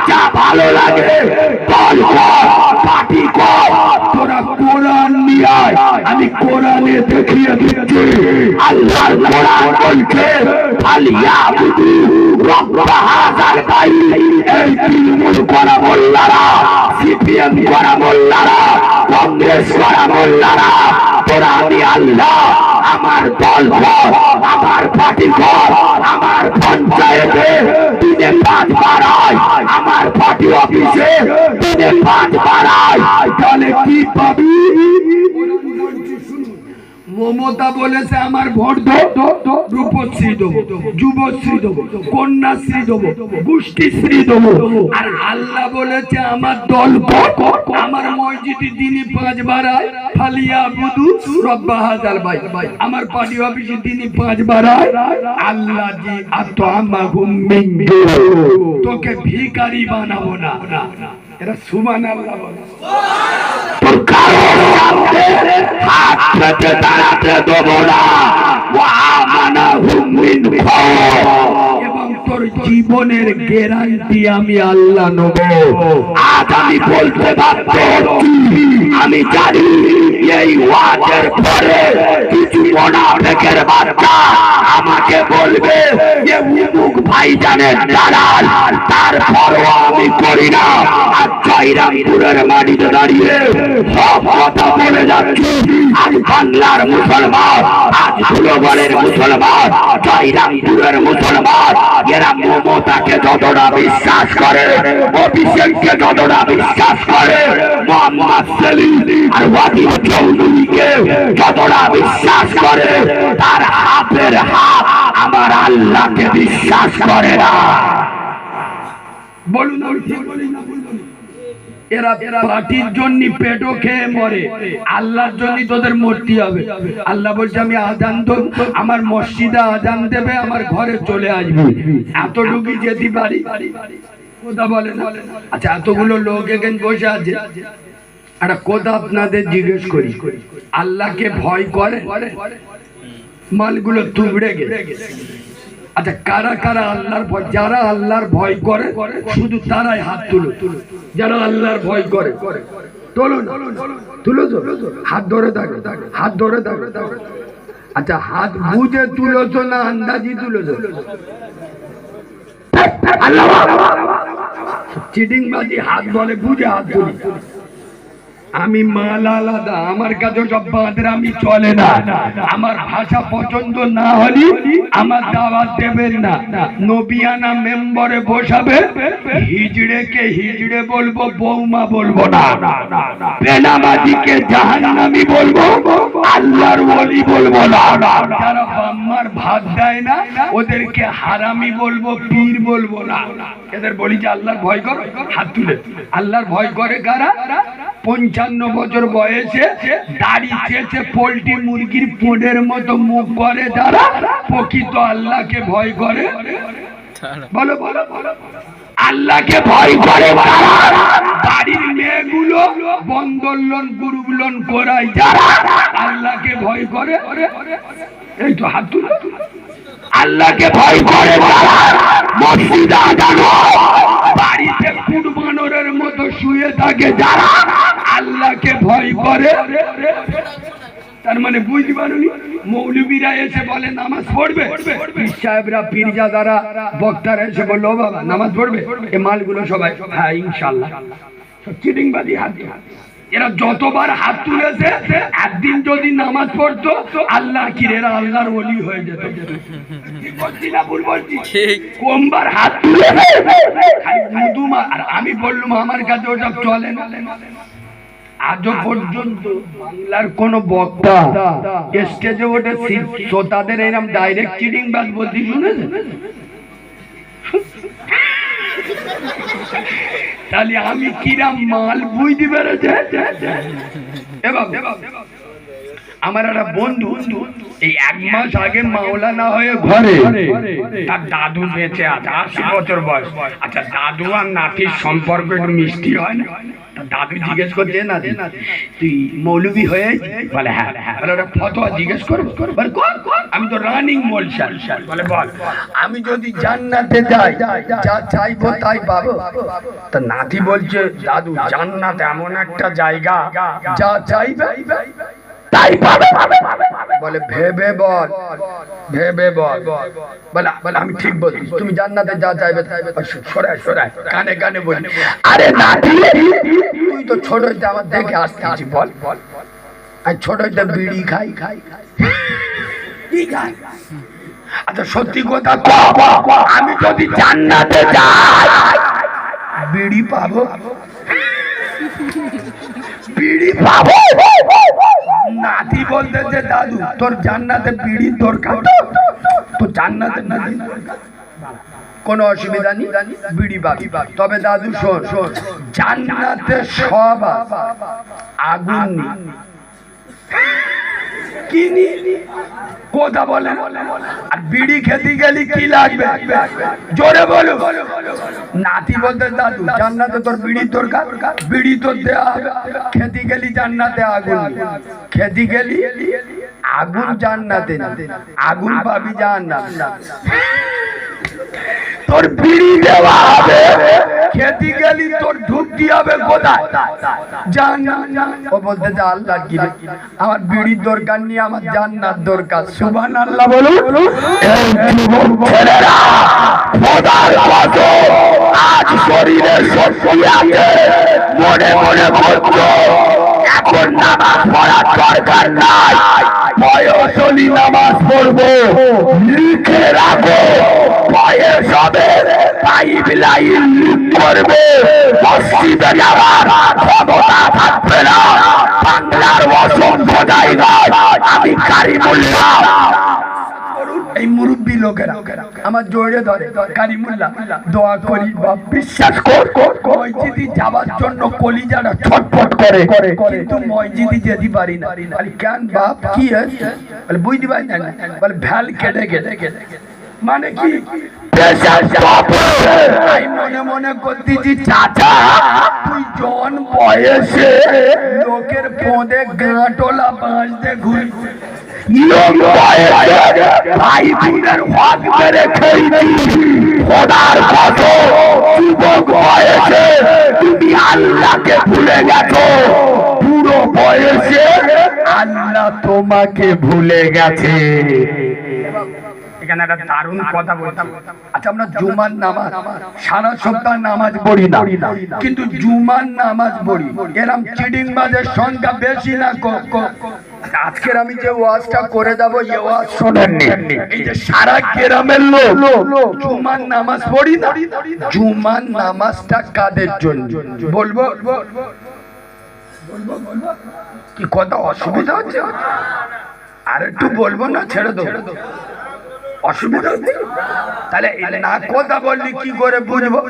যা ভালো লাগে বল, পার্টি কর, তোরা কোরআন নিয়ে আয়, আমি কোরআনে দেখিয়ে দিচ্ছি। আল্লাহর কোরআন বলছে ফালিয়াবুদু রব্ব হাযাল বাইত। এই তৃণমূল করা মোল্লারা, সিপিএম করা মোল্লারা, কংগ্রেস জিজ্ঞেস করা মোল্লারা তোরা আমি আল্লাহ আমার দল আমার পার্টি আমার পঞ্চায়েতে দিনে 5 বার আমার পার্টি অফিসে দিনে 5 বার তাহলে কি পাবি? মমতা বলেছে আমার ভোট দেবো, রূপশ্রী দেবো, যুবশ্রী দেবো, কন্যাশ্রী দেবো, পুষ্টিশ্রী দেবো। আর আল্লাহ বলেছে আমার দল আমার মসজিদে দিনে 5 বার ফালিয়া বুধু রব্বা হাজার ভাই আমার পার্টি অফিসে দিনে 5 বার আল্লাহ জি তোকে ভিখারি বানাবো না। এরা সুবহানাল্লাহ বলে তোর কারোর সামনে হাত পেতে দাঁড়াতে দেবো না। এবং তোর জীবনের গ্যারান্টি আমি আল্লাহ নেব। আজ আমি বলতে বাধ্য হচ্ছি, আমি জানি এই ওয়াজের পরে কিছু মুনাফিকের বাচ্চা আমাকে বলবে যে উমুক ভাইজানের দালাল, তারপরও আমি করি না। আর জয়রামপুরের মাটিতে দাঁড়িয়ে সব কথা বলে যাচ্ছি। আজ বাংলার মুসলমান, আজ গ্লোবালের মুসলমান, জয়রামপুরের মুসলমান, এরা মমতাকে যতটা বিশ্বাস করে, অভিষেককে যতটা বিশ্বাস করে, মোহাম্মদ সেলিম আর ওয়াকিল চৌধুরীকে যতটা বিশ্বাস করে, তার হাতের হাত আমার আল্লাহকে বিশ্বাস করে না। বলুন এরা পার্টির জন্য পেটও খেয়ে মরে, আল্লাহর জন্য তোদের মরতে হবে। আল্লাহ বলছে আমি আজান দেব, আমার মসজিদে আজান দেবে, আমার ঘরে চলে আসবে। এতটুকু যেতে পারি কথা বলে না। আচ্ছা এতগুলো লোক এখানে বসে আছে, একটা কথা আপনাদের জিজ্ঞেস করি, আল্লাহকে ভয় করে? মালগুলো তুবড়ে গেছে। আচ্ছা কারা কারা আল্লাহর ভয়? যারা আল্লাহর ভয় করে শুধু তারাই হাত তুলো। যারা আল্লাহর ভয় করে তুলো হাত ধরে থাকো, হাত ধরে থাকো। আচ্ছা হাত বুঝে তুলেছো না আন্দাজি তুলেছো? আল্লাহ চিটিংবাজি হাত বলে বুঝে হাত তুলি। আমি মাল আলাদা, আমার কাছে সব বাঁদরামি চলে না। আমার ভাষা পছন্দ না হলে আমার দাওয়াত দেবেন না। নবিয়ানা মেম্বারে বসাবে, হিজড়েকে হিজড়ে বলবো, বৌমা বলবো না। বেনামাজিকে জাহান্নামী বলবো, আল্লাহর ওলি বলবো না। যারা বাম্মার ভাত দেয় না ওদেরকে হারামি বলবো, পীর বলবো না। এদের বলি যে আল্লাহর ভয় করো, হাত তুলে। আল্লাহর ভয় করে কারা? 55 বছর বয়সে দাড়ি চেয়েছে পোল্ট্রি মুরগির পোড়ের মতো মুখ করে যারা প্রকৃত আল্লাহকে ভয় করে। বলো বলো বলো, আল্লাহকে ভয় করে বাড়ির মেয়েগুলো বন্ধন লোন গ্রুপ লোন করায় যারা আল্লাহকে ভয় করে। এই তো হাত তুলো। আল্লাহকে ভয় করে মসজিদে আজান বাড়িতে কুরবানোর মতো শুয়ে থাকে যারা আল্লাহকে ভয় করে। তার মানে বুঝতে পারুনি, মৌলবীরা এসে বলে নামাজ পড়বে, পীর সাহেবরা পীরজাদারা বক্তারা এসে বললো বাবা নামাজ পড়বে, এই মালগুলো সবাই হ্যাঁ ইনশাআল্লাহ। চিটিংবাজি হাত দিয়ে এরা যতবার হাত তুলেছে, একদিন যদি নামাজ পড়তো আল্লাহ কিরেরা আল্লাহর ওলি হয়ে যেত। কোনবার হাত তুলেছে আর আমি বললাম আমার কাছে ওসব চলে না। আজও পর্যন্ত বাংলার কোন বক্তা স্টেজে ওঠে শ্রোতাদের এরকম ডাইরেক্ট চিটিংবাজ বলতে শুনেছে? তাহলে আমি কিরাম মাল বুঝতে পেরেছে। আমার একটা বন্ধু এই 1 মাস আগে মাওলানা হয়ে ঘরে, তার দাদু বেঁচে আছে, 80 বছর বয়স। আচ্ছা দাদু আর নাতির সম্পর্ক একটু মিষ্টি হয় না? দাদু জিজ্ঞেস করছে না তুই মৌলবি হয়ে বলে হ্যাঁ। বলে ফতোয়া জিজ্ঞেস করো। আমি তো রানিং মোলসা। বলে বল আমি যদি জান্নাতে যাই যা চাইবো তাই পাবো? তা নাতি বলছে দাদু জান্নাত এমন একটা জায়গা যা চাইবে তাই পাবে। বলে ভেবে বল, ভেবে বল। বলে বলে আমি ঠিক বলছি, তুমি জান্নাতে যা চাইবে সরাই সরাই কানে কানে বলি। আরে নাতি তুই তো ছোট হইতে আমার দেখে আসতেছি, বল বল। আর ছোট হইতে বিড়ি খাই খাই কি খাই। আচ্ছা সত্যি কথা আমি যদি জান্নাতে যাই বিড়ি পাবো? বিড়ি পাবো? নাতি বলতে যে দাদু তোর জান্নাতে বিড়ি দরকার, তো জান্নাতে বিড়ি কোনো অসুবিধা নেই, বিড়ি পাবি। তবে দাদু শোন শোন, জান্নাতে সব আগুন নেই। কথা বলে আর বিড়ি খেতে গেলি কি লাগবে জোরে বলো। নাতি বলতে দাদু জান্নাতে তোর বিড়ি দরকার, বিড়ি তোর দেয়া খেতে গেলি জান্নাতে আগুন, খেতে গেলি আগুন জান্নাতে আগুন পাবি জান্নাত। তোর বিড়ি দেওয়া হবে, খেতে গেলি তোর ঢুকতে হবে কোথায় জান্নাত। ও বলতে যে আল্লাহ কি আমার বিড়ির দরকার নেই, আমার জান্নাত দরকার। সুবহানাল্লাহ বলুন। এই যুবক ছেলেরা খোদার কসম আজ শরীরে শক্তি আছে, মনে মনে বলছো এখন নামাজ পড়ার দরকার নাই, বয়স হলি নামাজ পড়বো, লিখে রাখো বয়স হবে পাইপ লাইন করবে, মসজিদে যাওয়ার ক্ষমতা থাকবে না। বাংলার অসংখ্য জায়গায় আমি কারিমুল্লাহ, এই মুরব্বী লোকেরা আমার জোরে ধরে কারিমুল্লাহ দোয়া করি বা বিশ্বাস কর মসজিদে যাওয়ার জন্য কলিজাটা ছটফট করে, কিন্তু মসজিদে যেতে পারি না। কেন বাপ কি বলে বুঝতে পারি না, বলে ভ্যাল কেটে কেটে কেটে মানে কি মনে মনে করতেছি চাচা তুই জন বয়সে লোকের পদে গাঁটলা বাঁচতে ঘুরি, ভাই বোনের হক মেরে খেয়েছি, খোদার কসম যুবক বয়সে তুমি আল্লাহকে ভুলে গেছো, পুরো বয়সে আল্লাহ তোমাকে ভুলে গেছে। এখানে একটা দারুণ কথা বলতাম। আচ্ছা আমরা জুমার নামাজ সারা সপ্তাহ নামাজ পড়ি না, কিন্তু জুমার নামাজ পড়ি, এরম চিডিং বাজের সংখ্যা বেশি না আজকের আমি যে ওয়াজটা করে যাবো এই ওয়াজ শোনেননি, এই যে সারা গ্রামের লোক জুমার নামাজ পড়ি না, জুমার নামাজটা কাদের জন্য বলবো? কি কথা অসুবিধা হচ্ছে? আর একটু বলবো না, ছেড়ে দেবো, অসুবিধা হচ্ছে? তাহলে না কথা বললি কি করে বুঝবো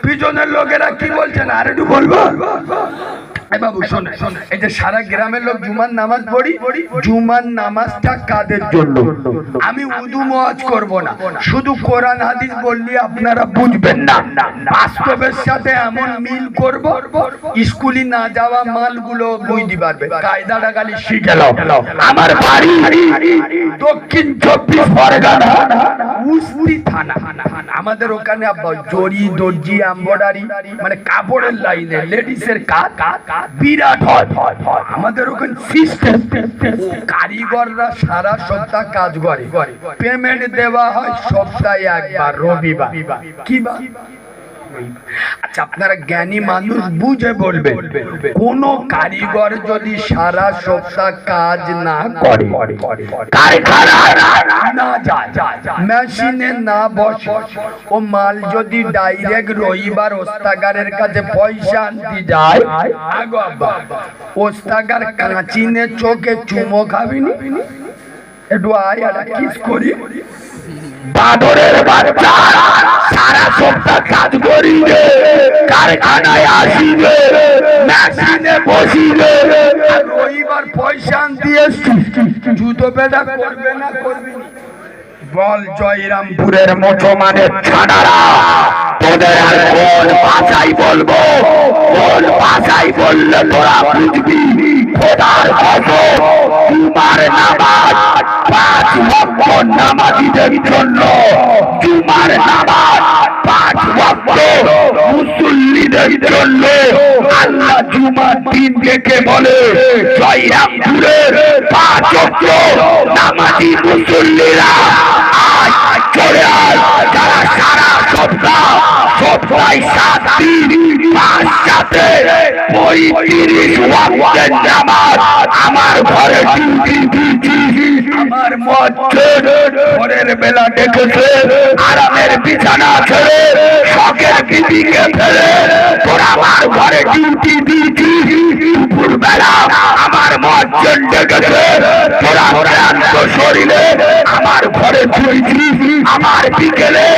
পিছনের লোকেরা কি বলছে? না আর একটু বলবো। বাবু শোনে, এই যে সারা গ্রামের লোক জুমার নামাজ পড়ি, জুমার নামাজটা কাদের জন্য? আমি উদু মওয়াজ করব না, শুধু কোরআন হাদিস বললি আপনারা বুঝবেন না, বাস্তবের সাথে এমন মিল করব স্কুলে না যাওয়া মালগুলো বুঝতে পারবে। কায়দাটা খালি শিখে নাও। আমার বাড়ি দক্ষিণ 24 পরগনা উস্তি থানা, আমাদের ওখানে জরি দর্জি এমব্রয়ডারি মানে কাপড়ের লাইনে লেডিসের কাজ বিরাট হয়। আমাদের ওখানে সিস্টেম কারিগররা সারা সপ্তাহ কাজ করে, পেমেন্ট দেওয়া হয় সপ্তাহে একবার রবিবার। কি বা আচ্ছা আপনারা জ্ঞানী মানুষ বুঝে বলবেন, কোন কারিগর যদি সারা সপ্তাহ কাজ না করে, না যায় মেশিনে না বসে, ও মাল যদি ডাইরেক্ট রবিবার ওস্তাগারের কাছে পয়সা আনতে যায়, আগো আব্বা ওস্তাগার কাঁচিনে চোখে চুমো খাবিনি, একটু আয় আর কিস করি, বাদরের বাচ্চা সারা সপ্তাহ কাজ করিবে, কারখানায় আসিবে, মেশিনে বসিবে, রবিবার পয়সা দিয়ে জুতো পেটা করবে না করবে? বল জয়রামপুরের মুসলমানের ছাড়ারা তোদের আর কোন ভাষায় বলবো, কোন ভাষায় বললে তোরা বুঝবি? খোদার কসম জুমার নামাজ 5 ওয়াক্ত নামাজীদের জন্য, জুমার নামাজ 5 ওয়াক্ত মুসল্লি ঈদের জন্য আল্লাহ জুমার দিন দেখে বলে জয়রামপুরের 5 ওয়াক্ত নামাজি মুসল্লিরা আজ চলে আয়, যারা সারা সপ্তাহে 7 দিন 5 সাথে 35 ওয়াক্তের নামাজ আমার ঘরে ডিউটি দিয়েছি। আমার মসজিদ ভোরের বেলা ডেকেছে, আরামের বিছানা ছেড়ে শখের বিবিকে ফেলে তোরা আমার ঘরে ডিউটি দিয়েছি। দুপুর বেলা আমার মসজিদ ডেকেছে, তোরা ক্লান্ত শরীরে আমার ঘরে শুয়েছি। আমার বিকেলে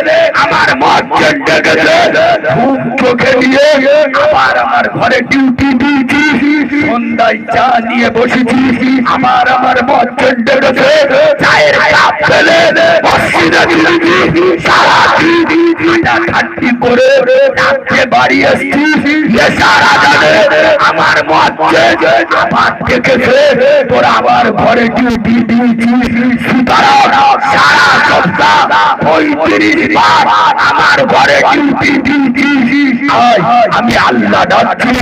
আমার মসজিদ ডেকেছে, ঘুম চোখে নিয়ে আমার ঘরে ডিউটি দিয়েছি। সন্ধ্যায় চা নিয়ে বসেছি, আমার মসজিদ ডেকেছে, চায়ের কাপ ফেলে মসজিদে দিয়েছি। সারা দিন হাঁটাহাঁটি করে রাত্রে বাড়ি এসেছি। সারা জানে আমার মসজিদ আমার ডেকেছে, তোরা আমার ঘরে ডিউটি দিয়েছি। সুতরাং সারা সপ্তাহ 35 বার আমার ঘরে ডিউটি দিয়েছি। আমি আল্লাহ ডাকছি,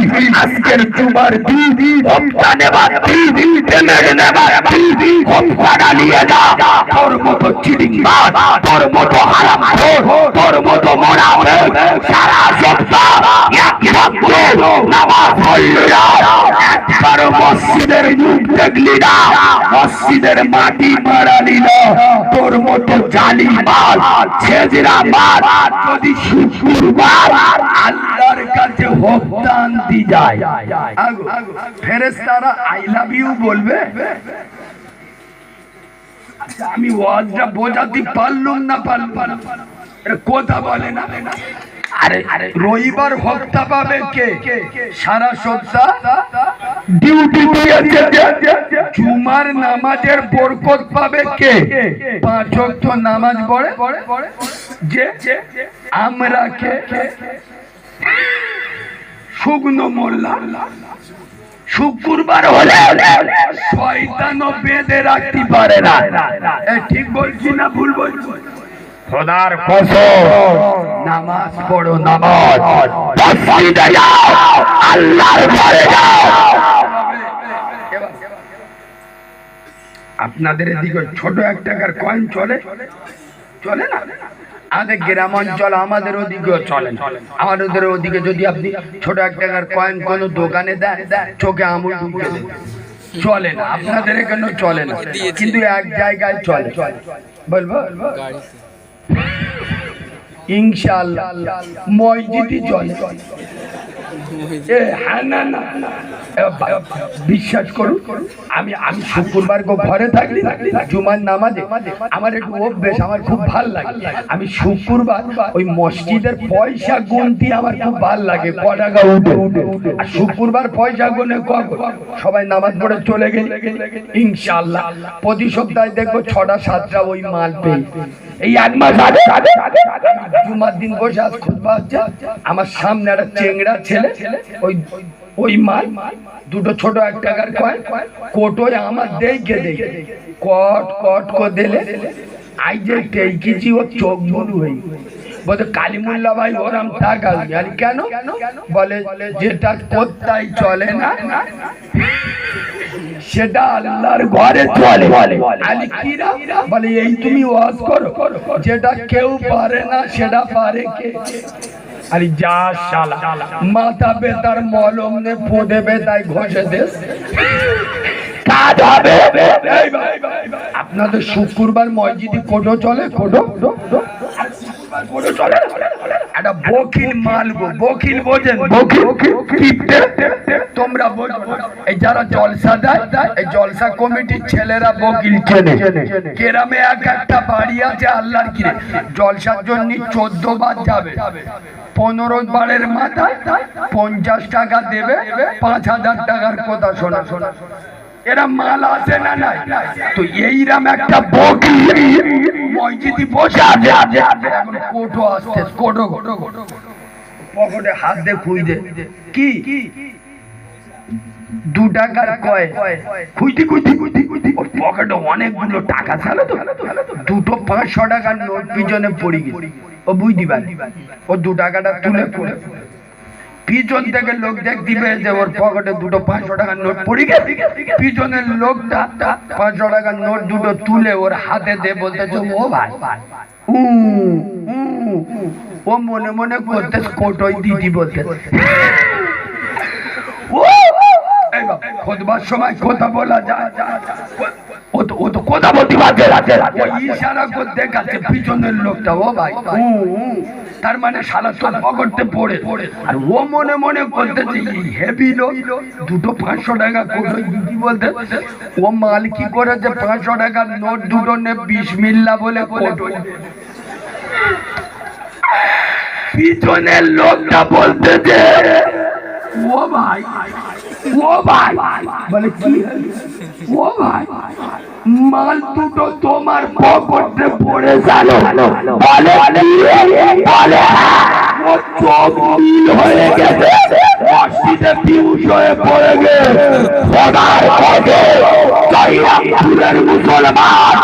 আজকের জুমার দিন হপ্তা নেবার দিন, পেমেন্ট নেবার দিন, হপ্তাটা নিয়ে যা। তোর মতো চিড়িংবাজ, তোর মতো হারামখোর, তোর মতো মুনাফিক সারা সপ্তাহ একমাত্র নামাজ পড়লি না, একবার মসজিদের মুখ দেখলি না, মসজিদের মাটি মারালি না। তোর মতো জালিমাল ছেজরা মাল যদি শুক্রবার আল্লাহর কাছে হপ্তা আনতে যায়, ফেরেশতারা আই লাভ ইউ বলবে। আমি ওয়াজটা বোঝাতে পারলাম না কথা বলে না। আরে রবিবার হপ্তা পাবে কে? সারা সপ্তাহ ডিউটি দিয়েছে। জুমার নামাজের বরকত পাবে কে? 5 ওয়াক্ত নামাজ পড়ে যে আমরা কে? শুকনো মোল্লা। শুক্রবার হলে শয়তানও বেঁধে রাখতে পারে না। ঠিক বলছি না ভুল বলছি? খোদার কসম, নামাজ পড়ো, নামাজ মসজিদে যাও, আল্লাহর ঘরে যাও। আপনাদের এদিকে ছোট 1 টাকার কয়েন চলে না? আমাদের গ্রাম অঞ্চল, আমাদের ওদিকেও চলে। আমাদের ওদিকে যদি আপনি ছোট 1 টাকার কয়েন কোন দোকানে দেন, চোখে আঙুল ঢুকে দেন, চলে না। আপনাদের এখানেও চলে না, কিন্তু এক জায়গায় চলে। বলবো ইনশাআল্লাহ মসজিদে চলে। বিশ্বাস করুন, আমি শুক্রবার ঘরে থাকি, জুমার নামাজে আমার একটু অভ্যেস, আমার খুব ভাল লাগে। আমি শুক্রবার ওই মসজিদের পয়সা গুনতে আমার খুব ভাল লাগে, ক টাকা উঠে। আর শুক্রবার পয়সা গুনে সবাই নামাজ পড়ে চলে গেলে ইনশাআল্লাহ প্রতি সপ্তাহে দেখবো 6টা 7টা ওই মাল পেয়ে। এই 1 মাস আগে জুমার দিন বসে আজ খুতবা হচ্ছে, আমার সামনে একটা চেংড়া ছেলে ওই মাল 2টো ছোট 1 টাকার কয়েন কোটোয় আমার দেখে কট করে দিলে আই যে টেকিছি ও চোখ বলু হয়ে বলে কালিমুল্লাহ ভাই ওরম টাকা। আর কেন? বলে যেটা কোথায় চলে না সেটা আল্লাহর ঘরে চলে। আলী কিরা বলে এই তুমি ওয়াজ করো, যেটা কেউ পারে না সেটা পারে কে? আরে যা শালা, মাথা বেতার মলম নে পোদে বেতায় ঘষে দেশ কাজ হবে। আপনাদের শুক্রবার মসজিদে কোটো চলে, কোটো চলে। একটা বকিল মালবো, বকিল বোঝেন? তোমরা এই যারা জলসা দেয়, এই জলসা কমিটির ছেলেরা বকিল চেনে। গ্রামে একটা বাড়ি আছে আল্লাহর কিরে, জলসার জন্য 14 বার যাবে। 15 বারের মাথায় 50 টাকা দেবে, 5000 টাকার কথা শোনা। এরা মাল আছে না নাই? তো এইরাম একটা বকিল মসজিদে বসে আছে, কোটো আসতে কোটো পকেটে হাত দিয়ে খুঁজে কি 2 টাকার কয়েন খুঁজতে পকেটে অনেকগুলো টাকা ছিল তো, 2টো 500 টাকার নোট পিছনে পড়ে গেছে। ও বুঝতে পারে, ও 2 টাকাটা তুলে পিছন থেকে লোক দেখ দিবে যে ওর পকেটে দুটো 500 টাকার নোট পড়ে গেছে, পিছনের লোকটা 500 টাকার নোট দুটো তুলে ওর হাতে দে বলতেছে ও ভাই ও মনে মনে করতে কোটোই দিদি বলতে খোদবার সময় কথা বলা যায়, ও তো কথা বলতে পারছে, ইশারা করে দেখাচ্ছে পিছনের লোকটা ও ভাই তার মানে শালা তোর পকেটে পড়ে, আর ও মনে মনে করতেছে হেভি লোক দুটো 500 টাকা কোটোই দিদি বলতে, ও মাল কি করেছে 500 টাকার নোট দুটো নে বিসমিল্লাহ বলে কোটোই, পিছনের লোকটা বলতেছে ও ভাই বলে কি ও ভাই মাল দুটো তোমার পকেটে পড়ে গেল, বলে ও চোখ নীল হয়ে গেছে, মসজিদে বিউশ হয়ে পড়ে গেছে। খোদার কসম জয়রামপুরের মুসলমান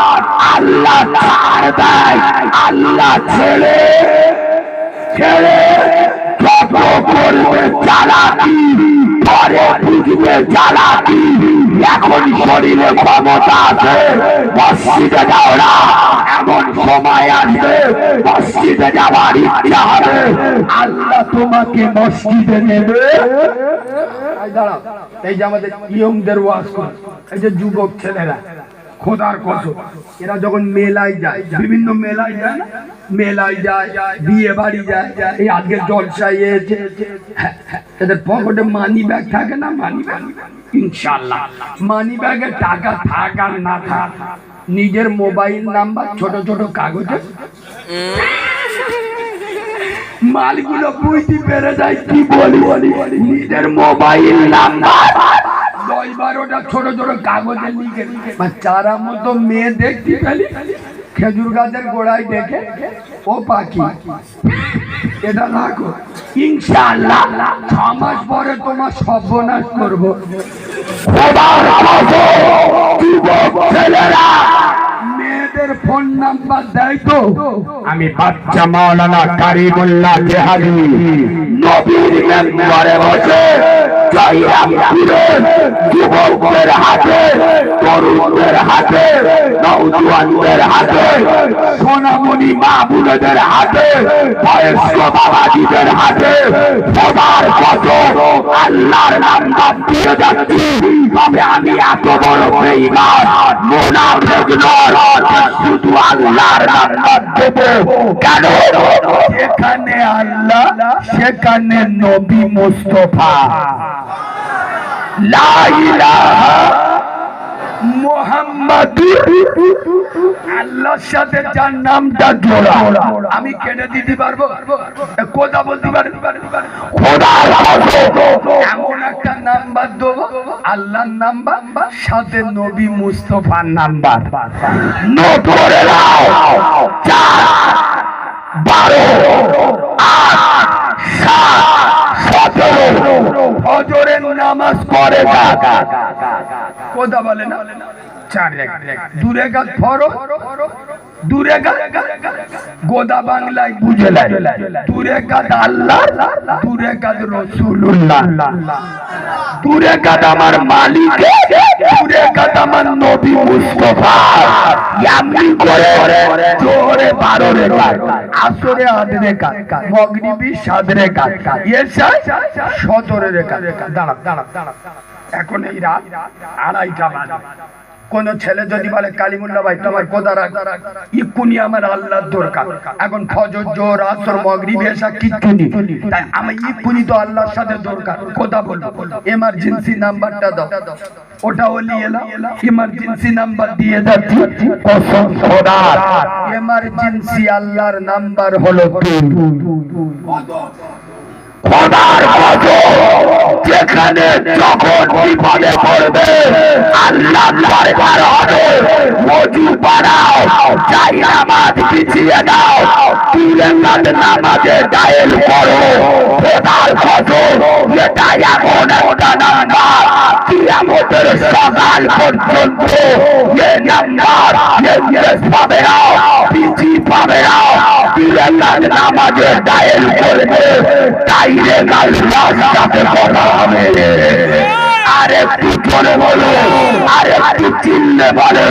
আল্লাহ ছাড় দেয়, আল্লাহ ছেড়ে যত করবে চালাকি পরে বুঝবে চালাকি, এখন শরীরে ক্ষমতা আছে মসজিদে যাও না, এমন সময় আসবে মসজিদে যাওয়ার ইচ্ছা হবে, আল্লাহ তোমাকে মসজিদে নেবে। এই যে আমাদের ইয়ংদের ওয়াজ করে, এই যে যুবক ছেলেরা খোদার কসম এরা যখন মেলায় যায়, বিভিন্ন মেলায় যায় না, মেলায় যায়, বিয়ে বাড়ি যায়, এই আজকে জলসায় এদের পকেটে মানি ব্যাগ থাকে না, মানি ব্যাগ ইনশাআল্লাহ মানি ব্যাগে টাকা থাক আর না থাক, নিজের মোবাইল নাম্বার ছোট ছোট কাগজে মালগুলো বুঝতে পেরে যায়, কি বলি নিজের মোবাইল নাম্বার 10-12টা ছোট ছোট কাগজে লিখে, চারা মতো মেয়ে দেখতে পেলি খেজুর গাছের গোড়ায় দেখে ও পাখি এটা রাখো, ইনশাআল্লাহ 6 মাস পরে তোমার সর্বনাশ করবো। মেয়েদের ফোন নাম্বার দেয় তো, আমি বাচ্চা মাওলানা কারিমুল্লাহ জেহাদি নবীর মেম্বারে বসে যুবকদের হাতে, তরুণদের হাতে, নওজোয়ানদের হাতে, সোনামণি মা বোনদের হাতে, বয়স্ক বাবাজিদের হাতে সবার কসম আল্লাহর নাম দিয়ে যাচ্ছি, তবে আমি এত বড় বেঈমান মুনাফিক নয়, শুধু আল্লাহর নাম দেব। কেন? যেখানে আল্লাহ সেখানে নবী মুস্তাফা, লা ইলাহা মুহাম্মাদুর আল্লাহর সাথে যার নামটা জোড়া, আমি কেটে দিতে পারবো, কথা বলতে পারবো, খোদার কসম এমন একটা নাম্বার দেবো আল্লাহর নাম্বার সাথে নবী মুস্তাফার নাম্বার, নোট করে নাও 4 12 8 7 17 ফজরের নামাজ পড়ে কথা বলে না, 4 2 রাকাত ফরজ, 2 রাকাত গোদা বাংলায় বুঝে লাগে, 2 রাকাত আল্লাহ, 2 রাকাত রাসূলুল্লাহ, 2 রাকাত আমার মালিক, 2 রাকাত আমার নবী মুস্তাফা, এমনি করে জোহরে 12 রাকাত, আসরে 8 রাকাত, মাগরিবি 7 রাকাত, এশা 17 রাকাত। দাঁড়া এখন এই রাত 2:30টা বাজে, কোন ছেলে যদি বলে কালিমুল্লাহ ভাই তোমার কোদা রাখ, ইকুনি আমার আল্লাহর দরকার, এখন ফজর জোহর আসর মাগরিব এশা কিচ্ছু নেই, তাই আমি ইকুনি তো আল্লাহর সাথে দরকার, কথা বলবো, এমার্জেন্সি নাম্বারটা দাও, ওটাও নিয়ে এলাম, এমার্জেন্সি নাম্বার দিয়ে যাচ্ছি, কসম খোদার এমার্জেন্সি আল্লাহর নাম্বার হলো 2। খোদার কসম যেখানে যখন বিপদে পড়বে আল্লাহ দরবার হবে, ওযু বানাও, চাই নামাজ পিছিয়ে দাও, 2 রাকাত নামাজে ডায়েল করো, খোদার কসম এটা এমন একটা নাম্বার কিয়ামতের সকাল পর্যন্ত এ নাম্বার পাবে না, পিছি পাবে না। নামাজে ডায়েল করবে, ডাইরেক্ট রাস্তাতে কথা হবে। আরেকটু জোরে বলো, আরেকটু চিল্লে বলো,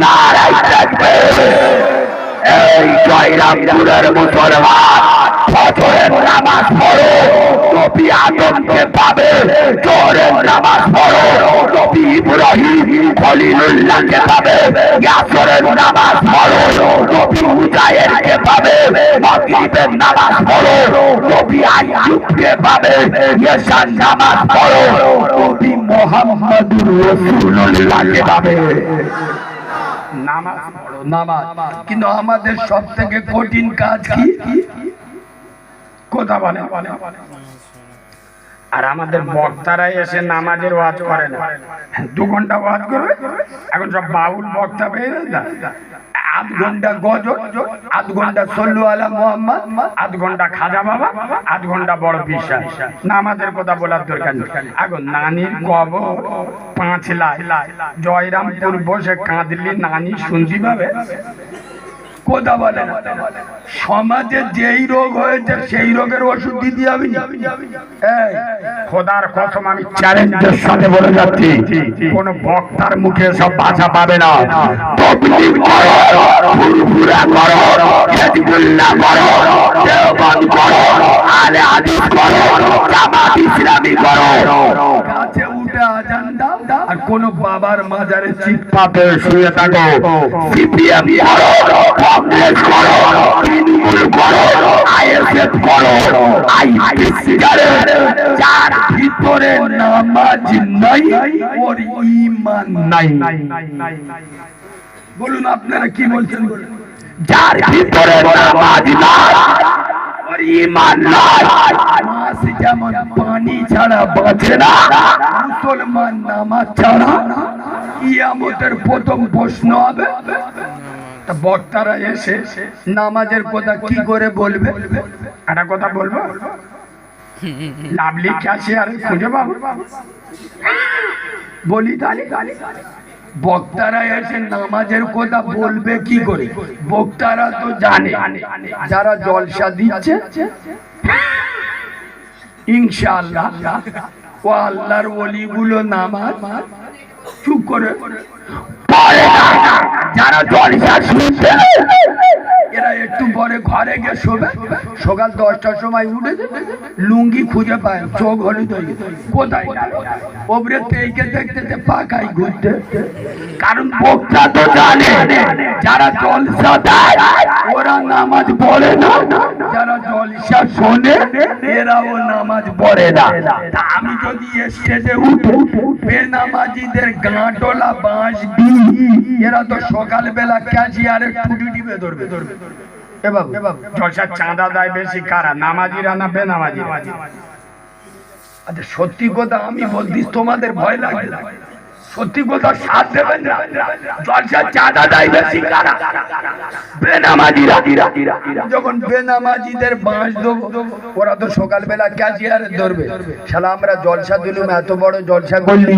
নারায় থাকবে। এই জয়রামপুরের মুসলমান ফজরের নামাজ পড়ো, নবী আদমকে পাবে। জোহরের নামাজ পড়ো, নবী ইব্রাহিম খলিলুল্লাহকে পাবে। ইয়াসরের নামাজ পড়ো, নবী হুজায়েরকে পাবে। মাগরিবের নামাজ পড়ো, নবী আইয়ুবকে পাবে। ইশার নামাজ পড়ো, নবী মুহাম্মদুর রাসূলুল্লাহকে পাবে। নামাজ পড়ো, নামাজ। কিন্তু আমাদের সব থেকে কঠিন কাজ কি? কথা বলে। আর আমাদের বক্তারাই এসে নামাজের ওয়াজ করে না। 2 ঘন্টা ওয়াজ করবে। এখন সব বাউল বক্তা পেয়ে না, 8 ঘন্টা গজল, 8 ঘন্টা সল্লু আলা মুহাম্মদ, 8 ঘন্টা খাজা বাবা, 8 ঘন্টা বড় বিশ্বাস। নামাজের কথা বলার দরকার নেই। এখন নানির কবর 5 লাখ, জয়রামপুর বসে কাঁদলি নানি শুনছি পাবে। কথা বলে না। সমাজে যেই রোগ হয়েছে সেই রোগের ওষুধ দিতে হবে না। এই খোদার কসম আমি চ্যালেঞ্জের সাথে বলে যাচ্ছি, কোন বক্তার মুখে সব ভাষা পাবে না। তাবলীগ করো, ফুরফুরা করো, হিজবুল্লাহ করো, দেওবন্দ করো, আলে হাদিস করো, জামাত ইসলামী করো, কাছে উঠে আজান দাও আর কোন বাবার মাজারে চিৎ পাতে শুয়ে থাকো। সিপিএম করো, কংগ্রেস করো, তৃণমূল করো, আইএসএফ করো, আইপিসি করো, যার ভিতরে নামাজ নাই ওর ঈমান নাই। বলুন আপনারা কি বলছেন? যার ভিতরে নামাজ নাই ওর ঈমান নাই। মাছ যেমন পানি ছাড়া বাঁচে না, মুসলমান নামাজ ছাড়া কিয়ামতের প্রথম প্রশ্ন হবে। তা বক্তারা এসে নামাজের কথা কি করে বলবে? একটা কথা বলবো, লাভলি ক্যাশিয়ারে খুঁজে পাবো। বলি তাহলে বক্তারা এসে নামাজের কথা বলবে কি করে? বক্তারা তো জানে যারা জলসা দিচ্ছে ইনশাআল্লাহ ও আল্লাহর ওলিগুলো নামাজ চুপ করে পড়ে না। যারা জলসা শুনছে এরা একটু পরে ঘরে গিয়ে শোবে। সকাল 10টার সময় উঠে লুঙ্গি খুঁজে পায়, চোখ হলুদ হয়ে গেছে, কোথায় ওপরে তেইকে দেখতে পাকাই ঘুরতে। কারণ বক্তা তো জানে যারা জলসা দেয় ওরা নামাজ পড়ে না, যারা জলসা শোনে এরাও নামাজ পড়ে না। তা আমি যদি স্টেজে উঠে বেনামাজিদের গাঁটলা বাঁশ দিই, এরা তো সকালবেলা ক্যাশিয়ারে টুটি টিপে ধরবে। জলসার চাঁদা দেয় বেশি কারা, নামাজিরা না বেনামাজিরা? আচ্ছা সত্যি কথা আমি বলছি, তোমাদের ভয় লাগে? সত্যি কথা সাথ দেবেন না? জলসার চাঁদা দেয় বেশি কারা? বেনামাজিরা। যখন বেনামাজিদের বাঁশ দেবো ওরা তো সকালবেলা ক্যাশিয়ারে ধরবে। শালা আমরা জলসা দিলুম, এত বড় জলসা করলি